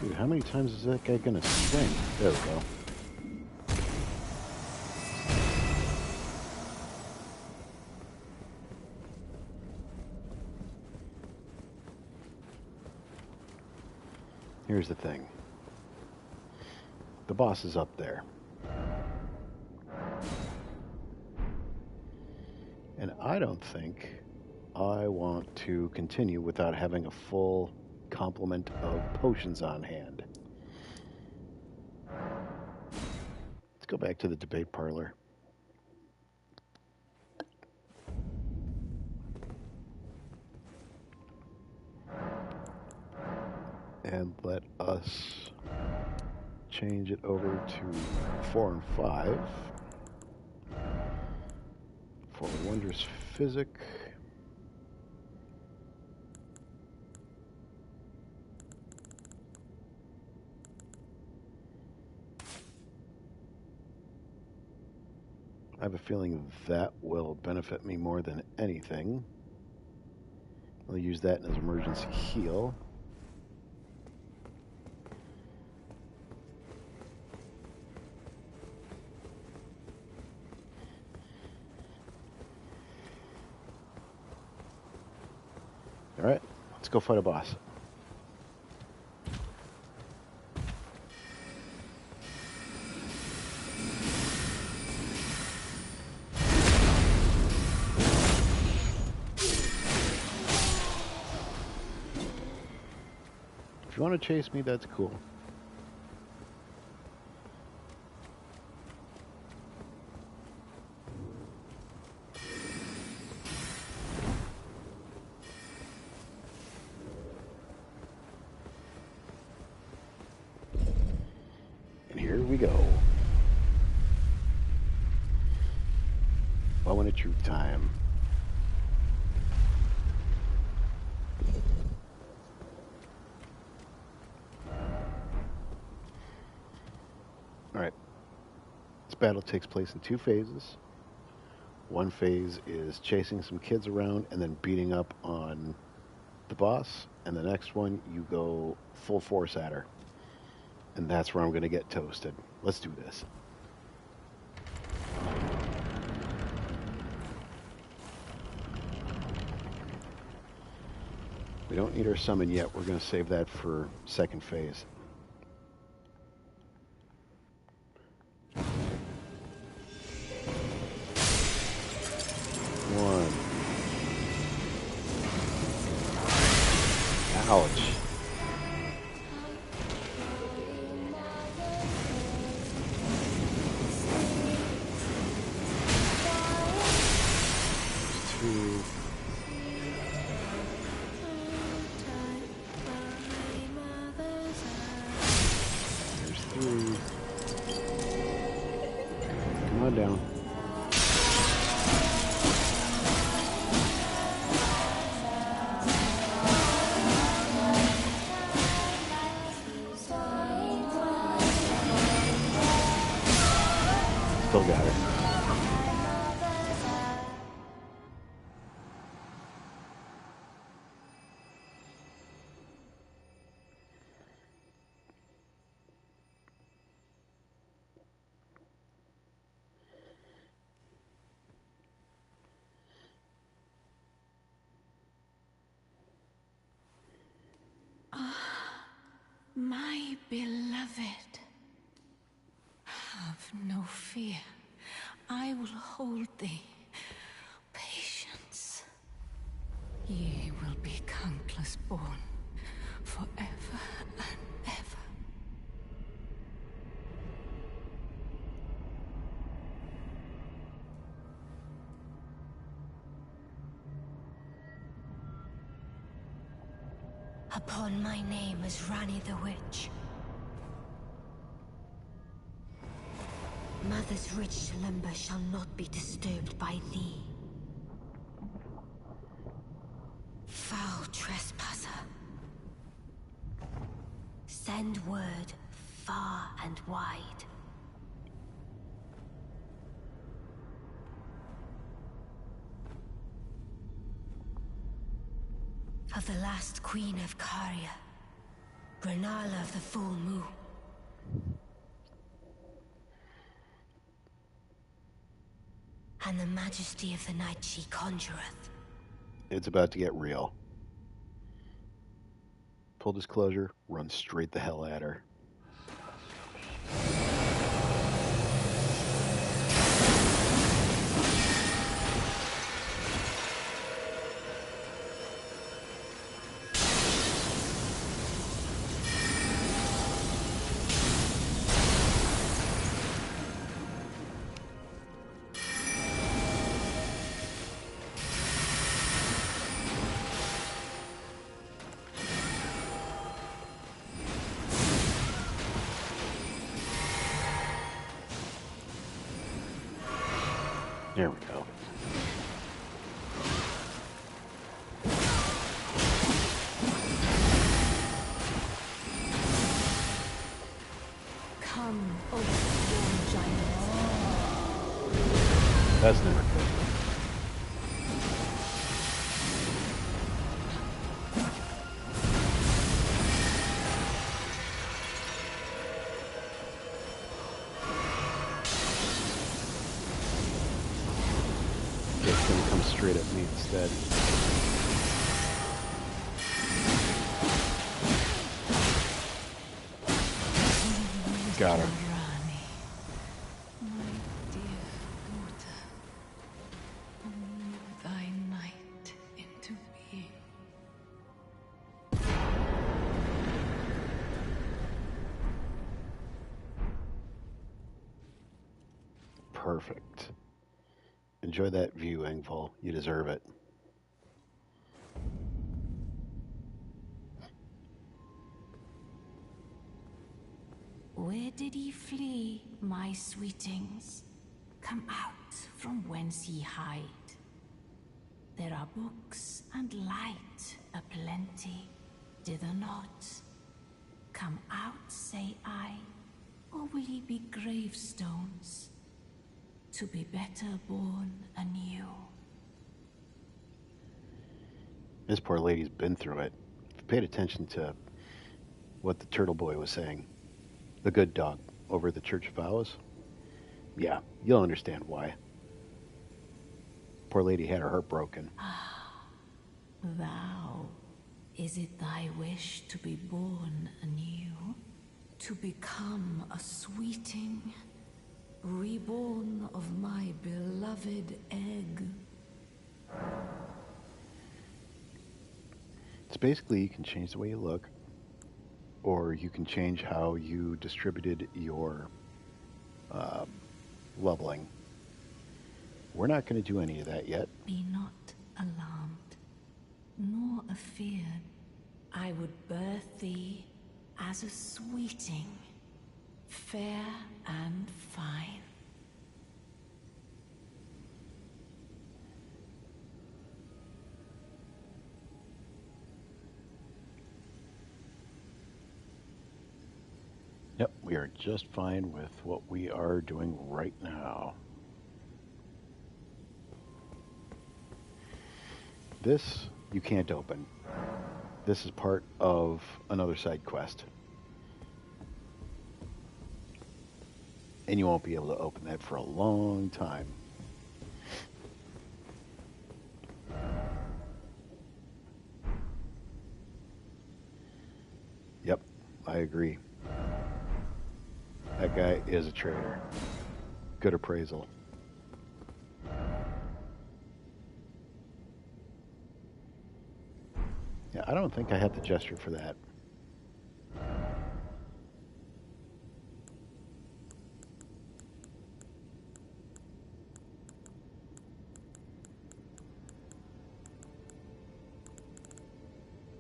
Dude, how many times is that guy gonna swing? There we go. Here's the thing. The boss is up there. And I don't think I want to continue without having a full complement of potions on hand. Let's go back to the debate parlor. And let us change it over to 4 and 5 for Wondrous Physic. I have a feeling that will benefit me more than anything. I'll use that as emergency heal. Let's go fight a boss. If you want to chase me, that's cool. And here we go. Moment of truth time. Alright. This battle takes place in 2 phases. One phase is chasing some kids around and then beating up on the boss. And the next one, you go full force at her. And that's where I'm going to get toasted. Let's do this. We don't need our summon yet. We're going to save that for second phase. One. Ouch. Two. There's 3. Come on down. Still got it. My beloved, have no fear. I will hold thee. Patience. Ye will be countless born, forever and ever. Upon my name as Rani the Witch. Mother's rich limber shall not be disturbed by thee. Foul trespasser. Send word far and wide. For the last queen of Caria, Renala of the full moon. And the majesty of the night she conjureth. It's about to get real. Full disclosure, run straight the hell at her. There we go. Come, O storm giant. That's never good. It's gonna come straight at me instead. Got her. Rani, my dear daughter, move thy night into being. Perfect. Enjoy that view, Engvall. You deserve it. Where did ye flee, my sweetings? Come out from whence ye hide. There are books and light aplenty, dither not. Come out, say I, or will ye be gravestones, to be better born anew? This poor lady's been through it. If you paid attention to what the turtle boy was saying, the good dog over at the Church of Vows, yeah, you'll understand why. Poor lady had her heart broken. Thou, is it thy wish to be born anew? To become a sweeting, reborn of my beloved egg? It's basically you can change the way you look, or you can change how you distributed your leveling. We're not going to do any of that yet. Be not alarmed, nor afeared. I would birth thee as a sweeting, fair and fine. Yep, we are just fine with what we are doing right now. This you can't open. This is part of another side quest. And you won't be able to open that for a long time. Yep, I agree. That guy is a traitor. Good appraisal. Yeah, I don't think I had the gesture for that.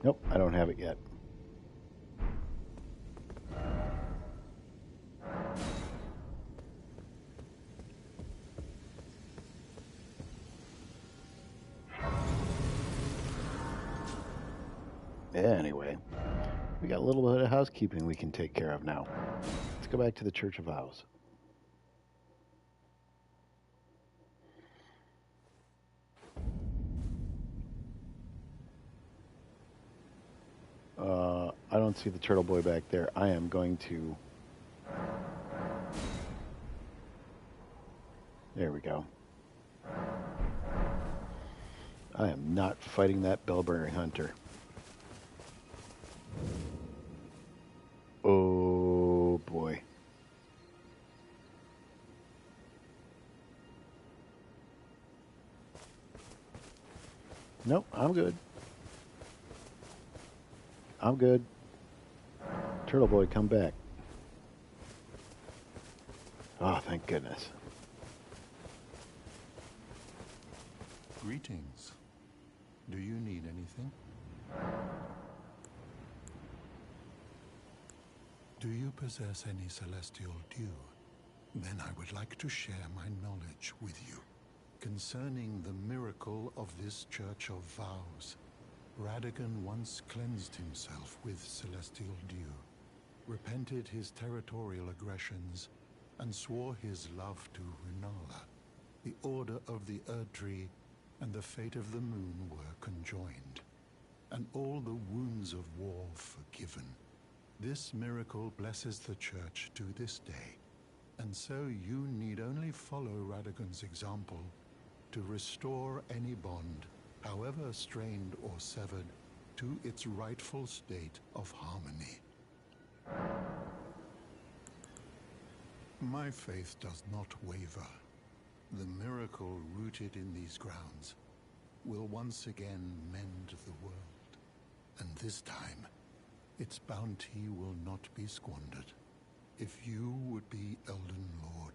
Nope, I don't have it yet. Anyway, we got a little bit of housekeeping we can take care of now. Let's go back to the Church of Vows. I don't see the turtle boy back there. I am going to... There we go. I am not fighting that bell-bearing hunter. Oh, boy. Nope, I'm good. I'm good. Turtle boy, come back. Oh, thank goodness. Greetings. Do you need anything? Do you possess any celestial dew? Then I would like to share my knowledge with you. Concerning the miracle of this Church of Vows, Radagon once cleansed himself with celestial dew, repented his territorial aggressions, and swore his love to Runala. The Order of the Erdtree and the fate of the moon were conjoined, and all the wounds of war forgiven. This miracle blesses the Church to this day, and so you need only follow Radagon's example to restore any bond, however strained or severed, to its rightful state of harmony. My faith does not waver. The miracle rooted in these grounds will once again mend the world. And this time, its bounty will not be squandered. If you would be Elden Lord,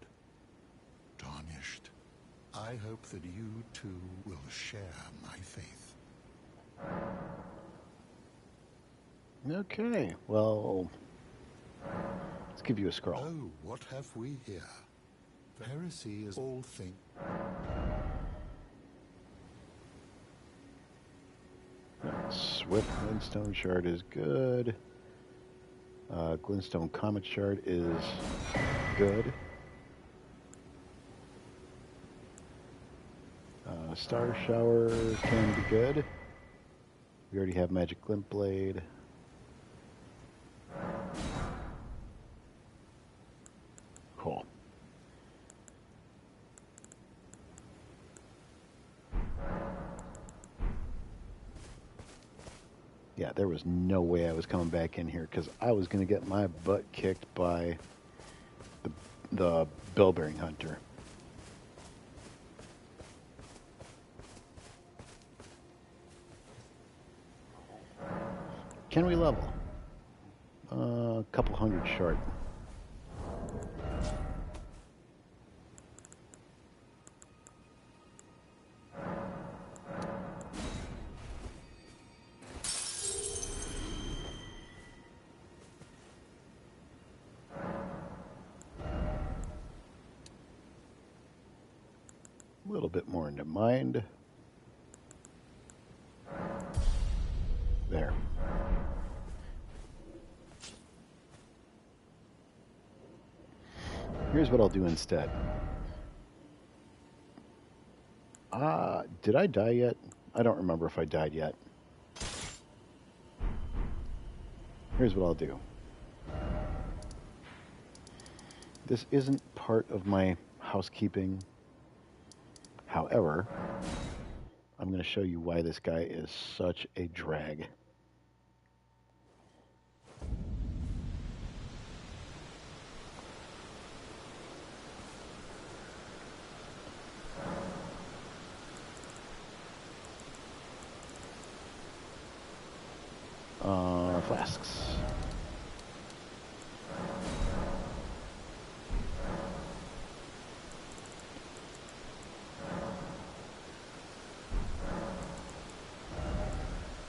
tarnished, I hope that you too will share my faith. Okay, well, let's give you a scroll. Oh, what have we here? Heresy is all things. Swift Glintstone Shard is good. Glintstone Comet Shard is good. Star Shower can be good. We already have Magic Glint Blade. Cool. Yeah, there was no way I was coming back in here because I was going to get my butt kicked by the Bell-bearing Hunter. Can we level? A couple hundred short. A little bit more into mind. There. Here's what I'll do instead. Did I die yet? I don't remember if I died yet. Here's what I'll do. This isn't part of my housekeeping. However, I'm going to show you why this guy is such a drag. Flasks.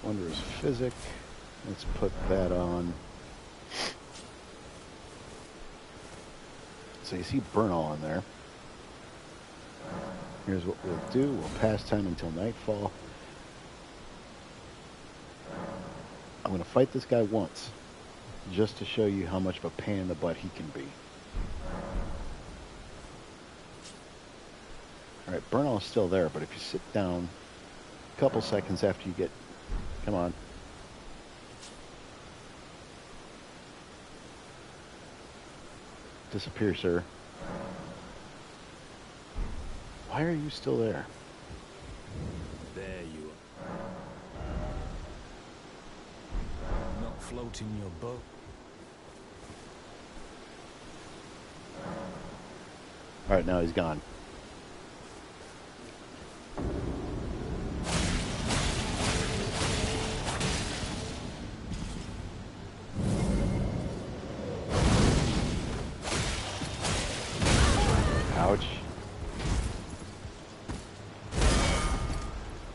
Wondrous Physic. Let's put that on. So you see Burn All in there. Here's what we'll do. We'll pass time until nightfall. I'm going to fight this guy once, just to show you how much of a pain in the butt he can be. Alright, Burn All is still there, but if you sit down a couple seconds after you get... Come on. Disappear, sir. Why are you still there? There you are. Not floating your boat. Alright, now he's gone. Ouch.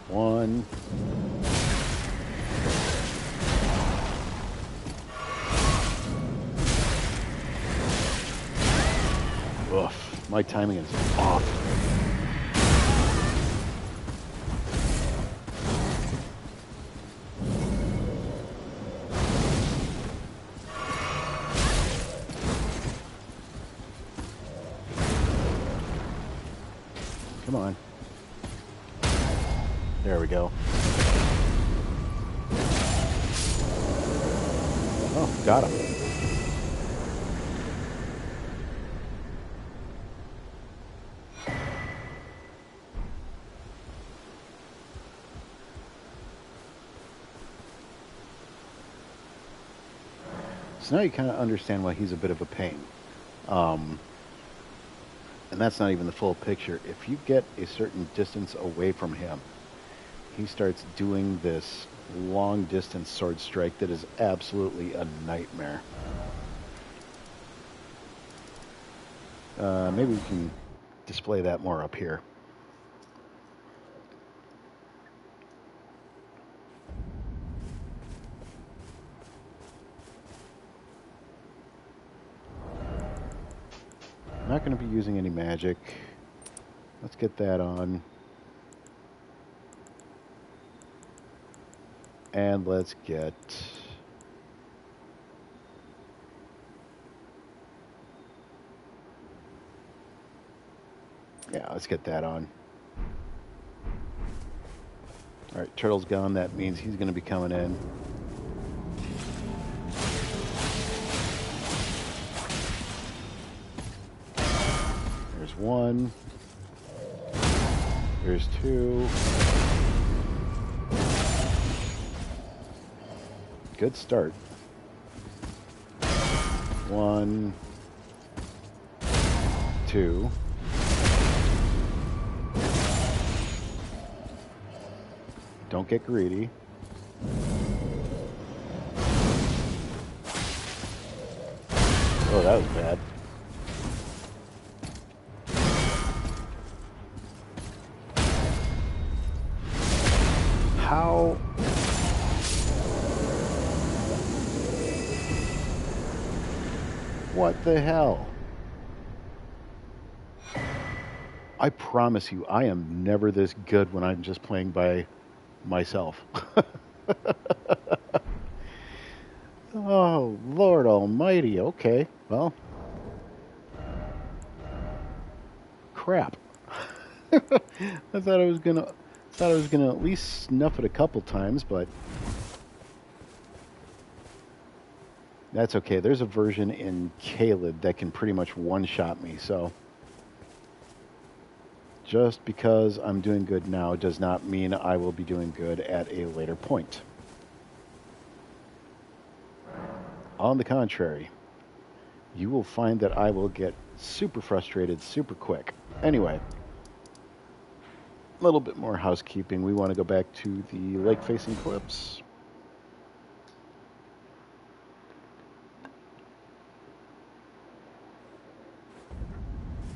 One. Oof, my timing is off. Come on. There we go. Oh, got him. So now you kind of understand why he's a bit of a pain. And that's not even the full picture. If you get a certain distance away from him, he starts doing this long distance sword strike that is absolutely a nightmare. Maybe we can display that more up here. I'm not going to be using any magic. Let's get that on. And let's get... Yeah, let's get that on. All right, turtle's gone. That means he's going to be coming in. There's one. There's two. Good start. One. Two. Don't get greedy. Oh, that was bad. How? What the hell? I promise you, I am never this good when I'm just playing by myself. Oh, Lord Almighty. Okay, well, crap. I thought I was gonna at least snuff it a couple times, but that's okay. There's a version in Caleb that can pretty much one-shot me, so just because I'm doing good now does not mean I will be doing good at a later point. On the contrary, you will find that I will get super frustrated super quick. Anyway, a little bit more housekeeping. We want to go back to the lake-facing cliffs.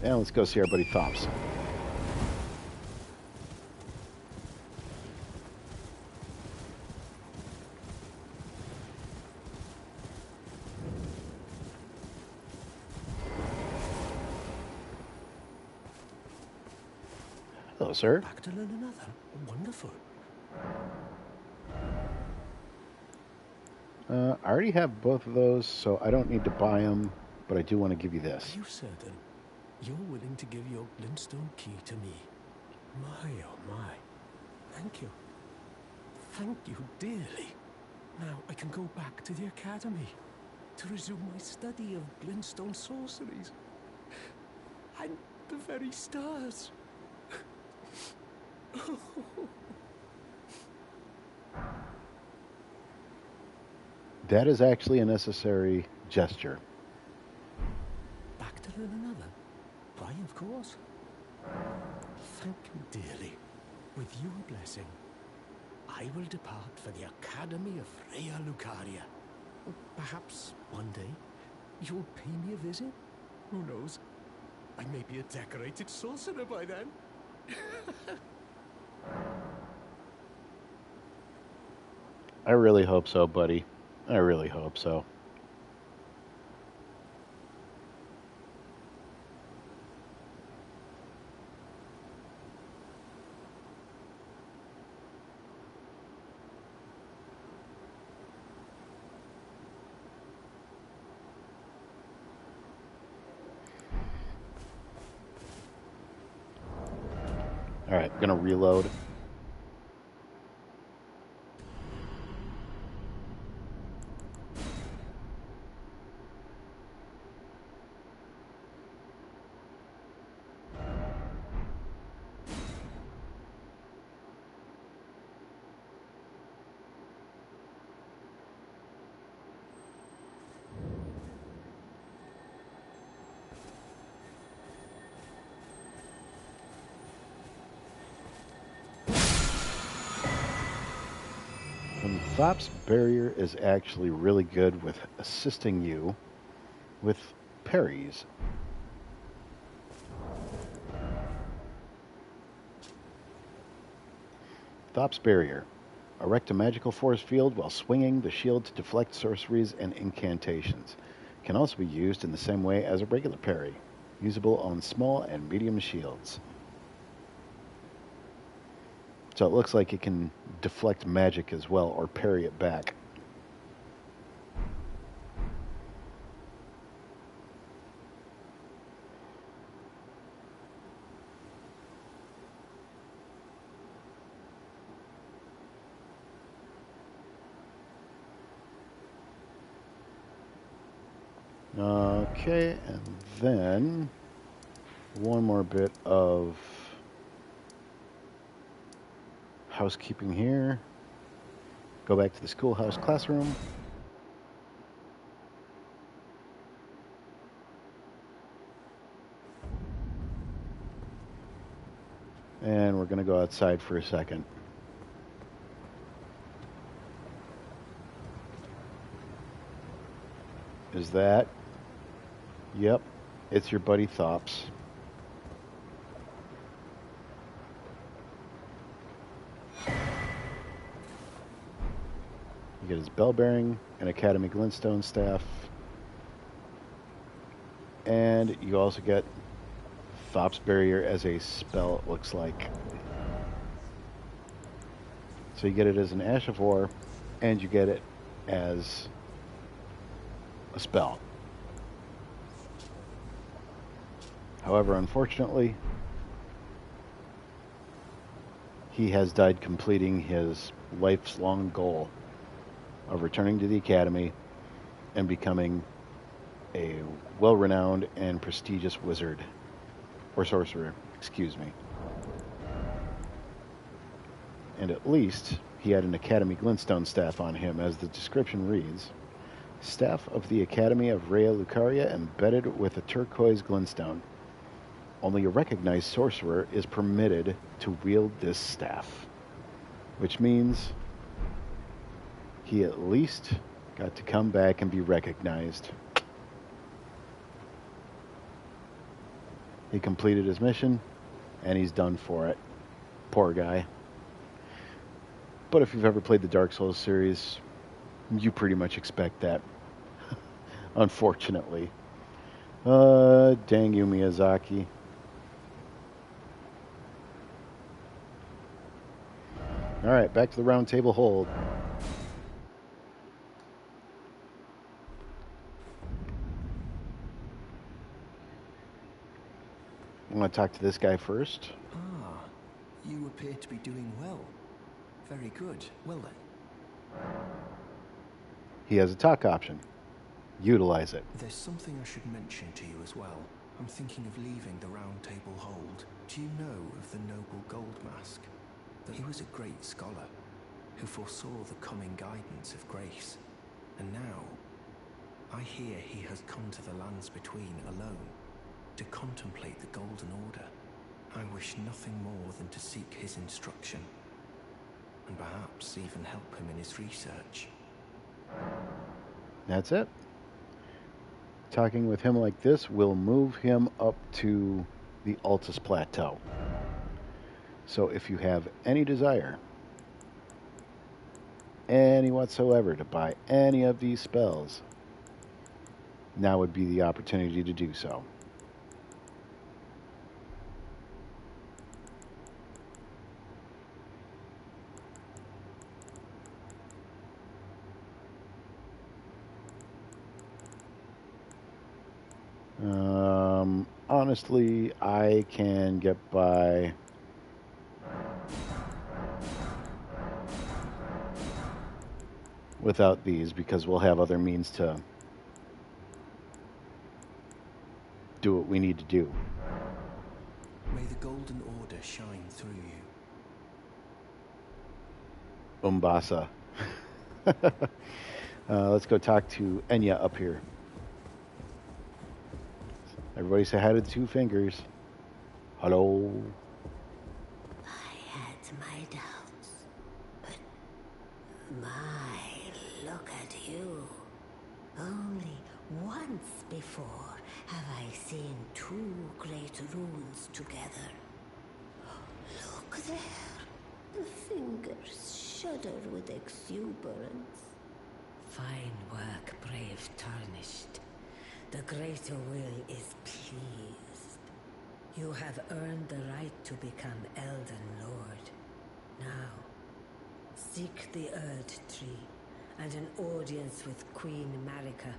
And let's go see our buddy Thops. Hello, sir. Back to learn another. Wonderful. I already have both of those, so I don't need to buy them, but I do want to give you this. Are you certain? You're willing to give your glintstone key to me? My, oh my. Thank you. Thank you dearly. Now I can go back to the academy to resume my study of glintstone sorceries. And the very stars. That is actually a necessary gesture. Back to learn another? Why, of course. Thank you dearly. With your blessing, I will depart for the Academy of Rhea Lucaria. Perhaps one day you'll pay me a visit? Who knows? I may be a decorated sorcerer by then. I really hope so, buddy. I really hope so. All right, I'm going to reload. Thop's barrier is actually really good with assisting you with parries. Thop's barrier. Erect a magical force field while swinging the shield to deflect sorceries and incantations. Can also be used in the same way as a regular parry, usable on small and medium shields. So it looks like it can deflect magic as well, or parry it back. Okay, and then one more bit of housekeeping here. Go back to the schoolhouse classroom. And we're going to go outside for a second. Is that? Yep, it's your buddy Thops. You get his bell bearing, an Academy Glintstone staff, and you also get Thop's barrier as a spell, it looks like. So you get it as an Ash of War, and you get it as a spell. However, unfortunately, he has died completing his life's long goal of returning to the Academy and becoming a well-renowned and prestigious wizard, or sorcerer, excuse me. And at least he had an Academy Glintstone staff on him, as the description reads. Staff of the Academy of Rhea Lucaria embedded with a turquoise glintstone. Only a recognized sorcerer is permitted to wield this staff, which means he at least got to come back and be recognized. He completed his mission, and he's done for it. Poor guy. But if you've ever played the Dark Souls series, you pretty much expect that. Unfortunately. Dang you, Miyazaki. Alright, back to the round table hold. I want to talk to this guy first. Ah, you appear to be doing well. Very good. Well then. He has a talk option. Utilize it. There's something I should mention to you as well. I'm thinking of leaving the Round Table Hold. Do you know of the noble Goldmask? That he was a great scholar who foresaw the coming guidance of grace. And now, I hear he has come to the lands between alone to contemplate the Golden Order. I wish nothing more than to seek his instruction, and perhaps even help him in his research. That's it. Talking with him like this will move him up to the Altus Plateau. So if you have any desire, any whatsoever, to buy any of these spells, now would be the opportunity to do so. Honestly, I can get by without these because we'll have other means to do what we need to do. May the Golden Order shine through you. Umbasa. Let's go talk to Enya up here. Everybody say hi to the two fingers. Hello. I had my doubts, but my before have I seen two great runes together. Look there. The fingers shudder with exuberance. Fine work, brave Tarnished. The Greater Will is pleased. You have earned the right to become Elden Lord. Now, seek the Erd Tree and an audience with Queen Marika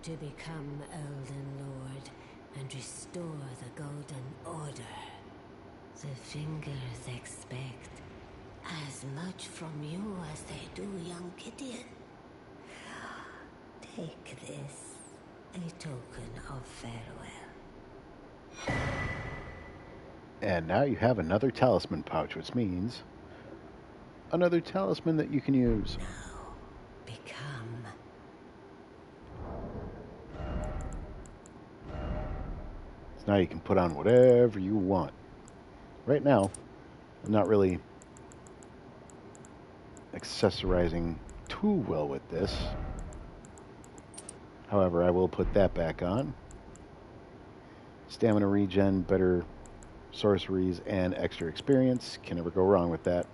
to become Elden Lord and restore the Golden Order. The fingers expect as much from you as they do young Gideon. Take this, a token of farewell. And now you have another talisman pouch, which means another talisman that you can use. Now, become. So now you can put on whatever you want. Right now, I'm not really accessorizing too well with this. However, I will put that back on. Stamina regen, better sorceries, and extra experience. Can never go wrong with that.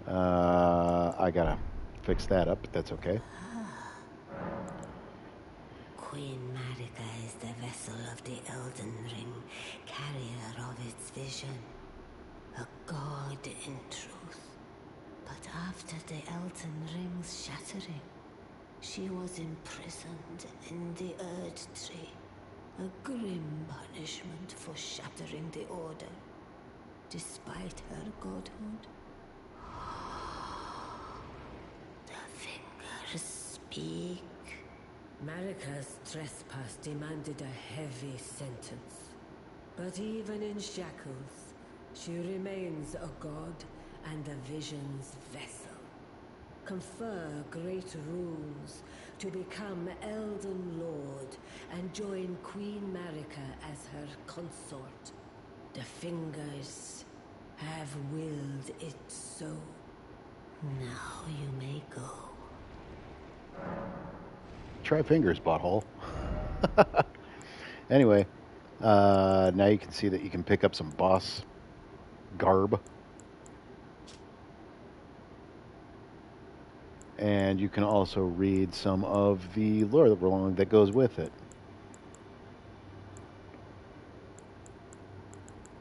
I gotta fix that up, but that's okay. Queen Marika is the vessel of the Elden Ring, carrier of its vision. A god in truth. But after the Elden Ring's shattering, she was imprisoned in the Erd Tree. A grim punishment for shattering the Order, despite her godhood. The fingers speak. Marika's trespass demanded a heavy sentence. But even in shackles, she remains a god and the vision's vessel. Confer great runes to become Elden Lord and join Queen Marika as her consort. The fingers have willed it so. Now you may go. Try fingers, butthole. Anyway, now you can see that you can pick up some boss garb. And you can also read some of the lore that goes with it.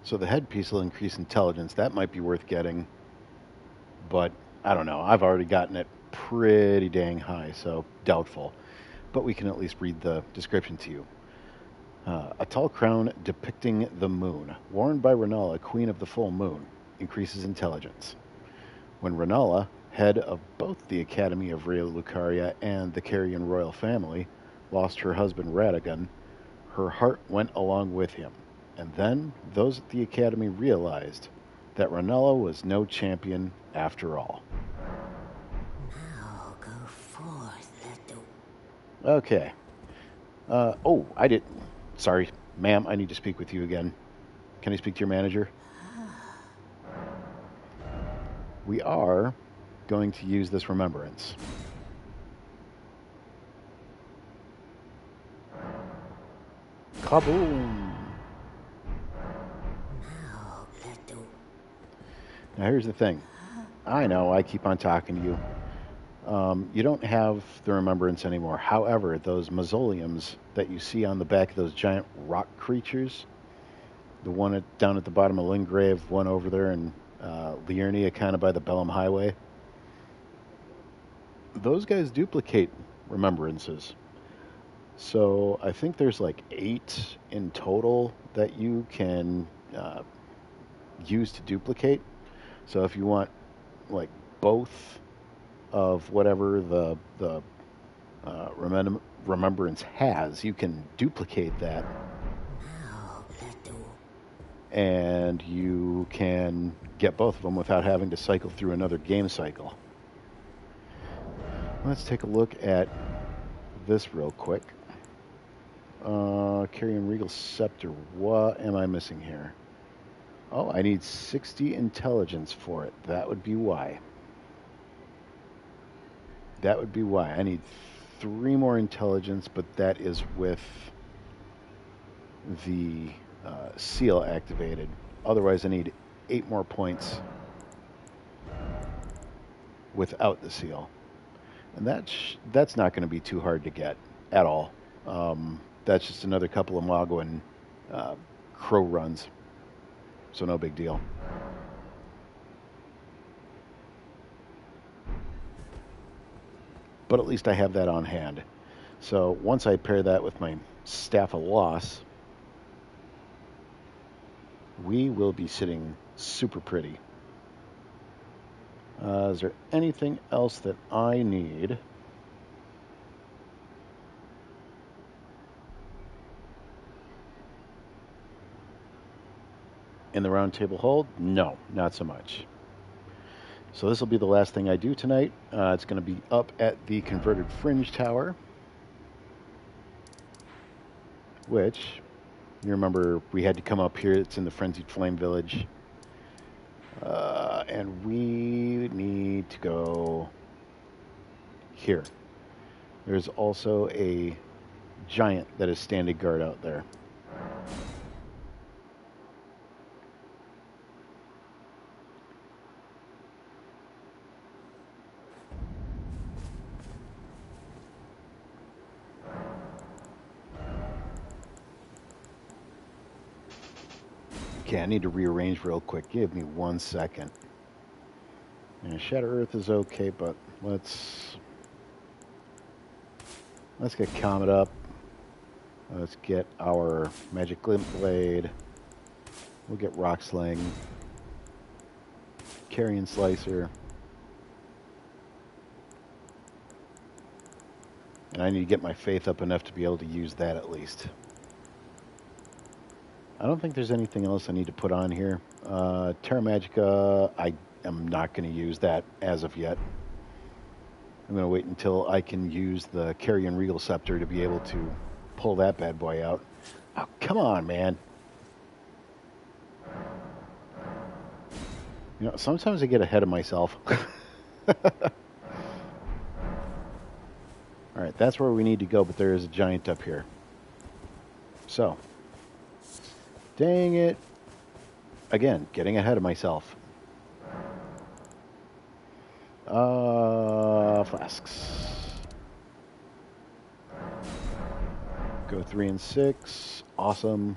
So the headpiece will increase intelligence. That might be worth getting. But I don't know. I've already gotten it pretty dang high, so doubtful. But we can at least read the description to you. A tall crown depicting the moon, worn by Renala, queen of the full moon, increases intelligence. When Renala, head of both the Academy of Rea Lucaria and the Carian royal family, lost her husband Radagon, her heart went along with him. And then those at the Academy realized that Renala was no champion after all. Now go forth, little. Okay. I did. Sorry, ma'am, I need to speak with you again. Can I speak to your manager? We are going to use this remembrance. Kaboom! Now, little. Now here's the thing. I know I keep on talking to you. You don't have the remembrance anymore. However, those mausoleums that you see on the back of those giant rock creatures, the one down at the bottom of Lingrave, one over there in Liurnia, kind of by the Bellum Highway, those guys duplicate remembrances. So I think there's like 8 in total that you can use to duplicate. So if you want like both of whatever the remembrance has, you can duplicate that, Now, little. and you can get both of them without having to cycle through another game cycle. Let's take a look at this real quick. Carrying Regal Scepter. What am I missing here? Oh, I need 60 intelligence for it. That would be why. I need 3 more intelligence, but that is with the seal activated. Otherwise, I need 8 more points without the seal. And that's not going to be too hard to get at all. That's just another couple of Mago and Crow runs. So no big deal. But at least I have that on hand. So once I pair that with my Staff of Loss, we will be sitting super pretty. Is there anything else that I need? In the round table hold? No, not so much. So this will be the last thing I do tonight. It's going to be up at the converted Fringe Tower, which, you remember, we had to come up here. It's in the Frenzied Flame Village. And we need to go here. There's also a giant that is standing guard out there. Okay, I need to rearrange real quick. Give me 1 second. And Shatter Earth is okay, but let's get Comet up. Let's get our Magic Glint Blade. We'll get Rock Sling. Carrion Slicer. And I need to get my faith up enough to be able to use that at least. I don't think there's anything else I need to put on here. Terra Magica, I am not going to use that as of yet. I'm going to wait until I can use the Carrion Regal Scepter to be able to pull that bad boy out. Oh, come on, man. You know, sometimes I get ahead of myself. Alright, that's where we need to go, but there is a giant up here. So, dang it. Again, getting ahead of myself. Flasks. Go 3 and 6. Awesome.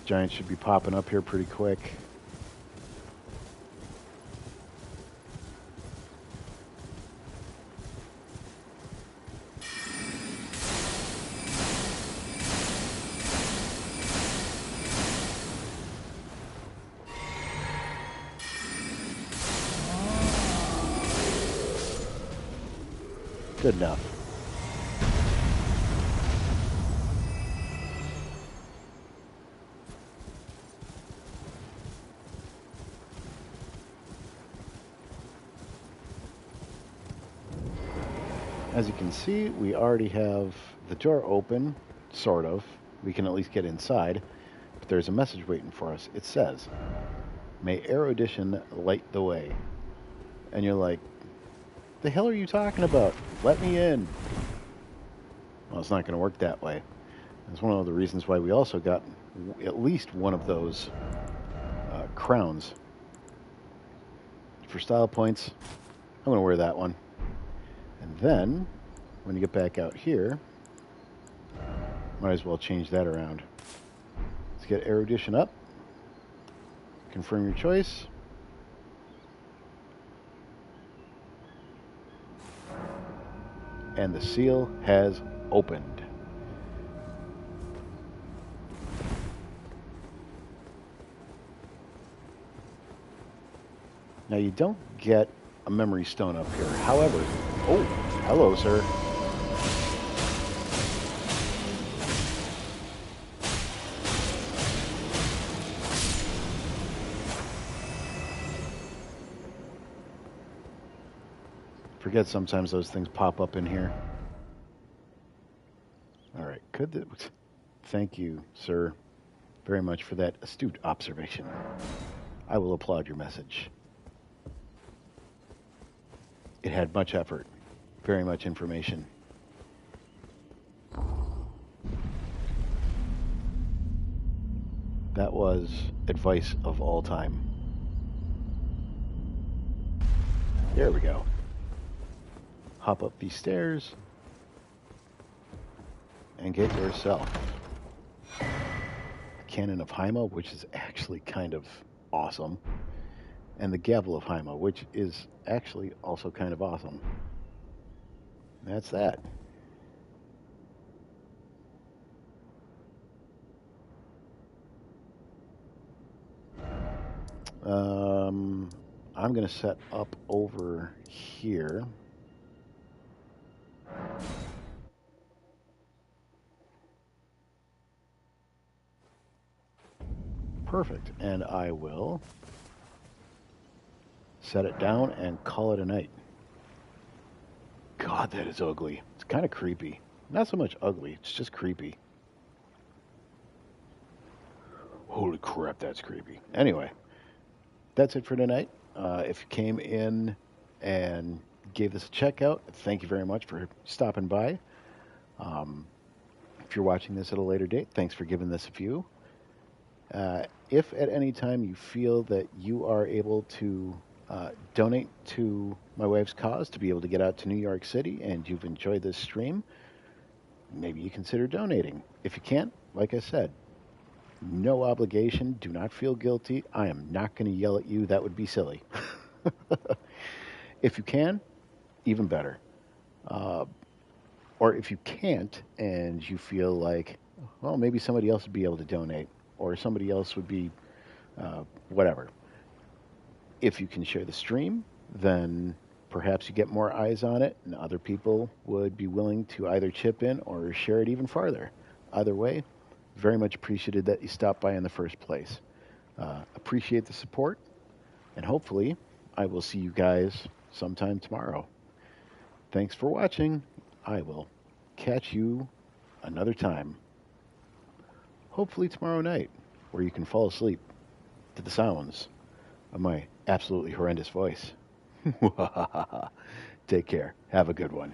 Giant should be popping up here pretty quick. Good enough. As you can see, we already have the door open, sort of. We can at least get inside, but there's a message waiting for us. It says, "May Erudition light the way." And you're like, the hell are you talking about? Let me in. Well, it's not going to work that way. That's one of the reasons why we also got at least one of those crowns. For style points, I'm going to wear that one. And then, when you get back out here, might as well change that around. Let's get Erudition up. Confirm your choice. And the seal has opened. Now you don't get a memory stone up here. However, oh, hello, sir. Forget sometimes those things pop up in here. All right, thank you, sir. very much for that astute observation. I will applaud your message. It had much effort, very much information. That was advice of all time. There we go. Hop up these stairs and get yourself a Cannon of Hyma, which is actually kind of awesome, and the Gavel of Hyma, which is actually also kind of awesome. That's that. I'm going to set up over here. Perfect. And I will set it down and call it a night. God, that is ugly. It's kind of creepy. Not so much ugly, it's just creepy. Holy crap, that's creepy. Anyway, that's it for tonight. If you came in and gave this a check out, thank you very much for stopping by. If you're watching this at a later date, thanks for giving this a view. If at any time you feel that you are able to donate to my wife's cause to be able to get out to New York City and you've enjoyed this stream, maybe you consider donating. If you can't, like I said, no obligation. Do not feel guilty. I am not going to yell at you. That would be silly. If you can, even better. Or if you can't and you feel like, well, maybe somebody else would be able to donate or somebody else would be whatever. If you can share the stream, then perhaps you get more eyes on it and other people would be willing to either chip in or share it even farther. Either way, very much appreciated that you stopped by in the first place. Appreciate the support, and hopefully I will see you guys sometime tomorrow. Thanks for watching. I will catch you another time. Hopefully tomorrow night, where you can fall asleep to the sounds of my absolutely horrendous voice. Take care. Have a good one.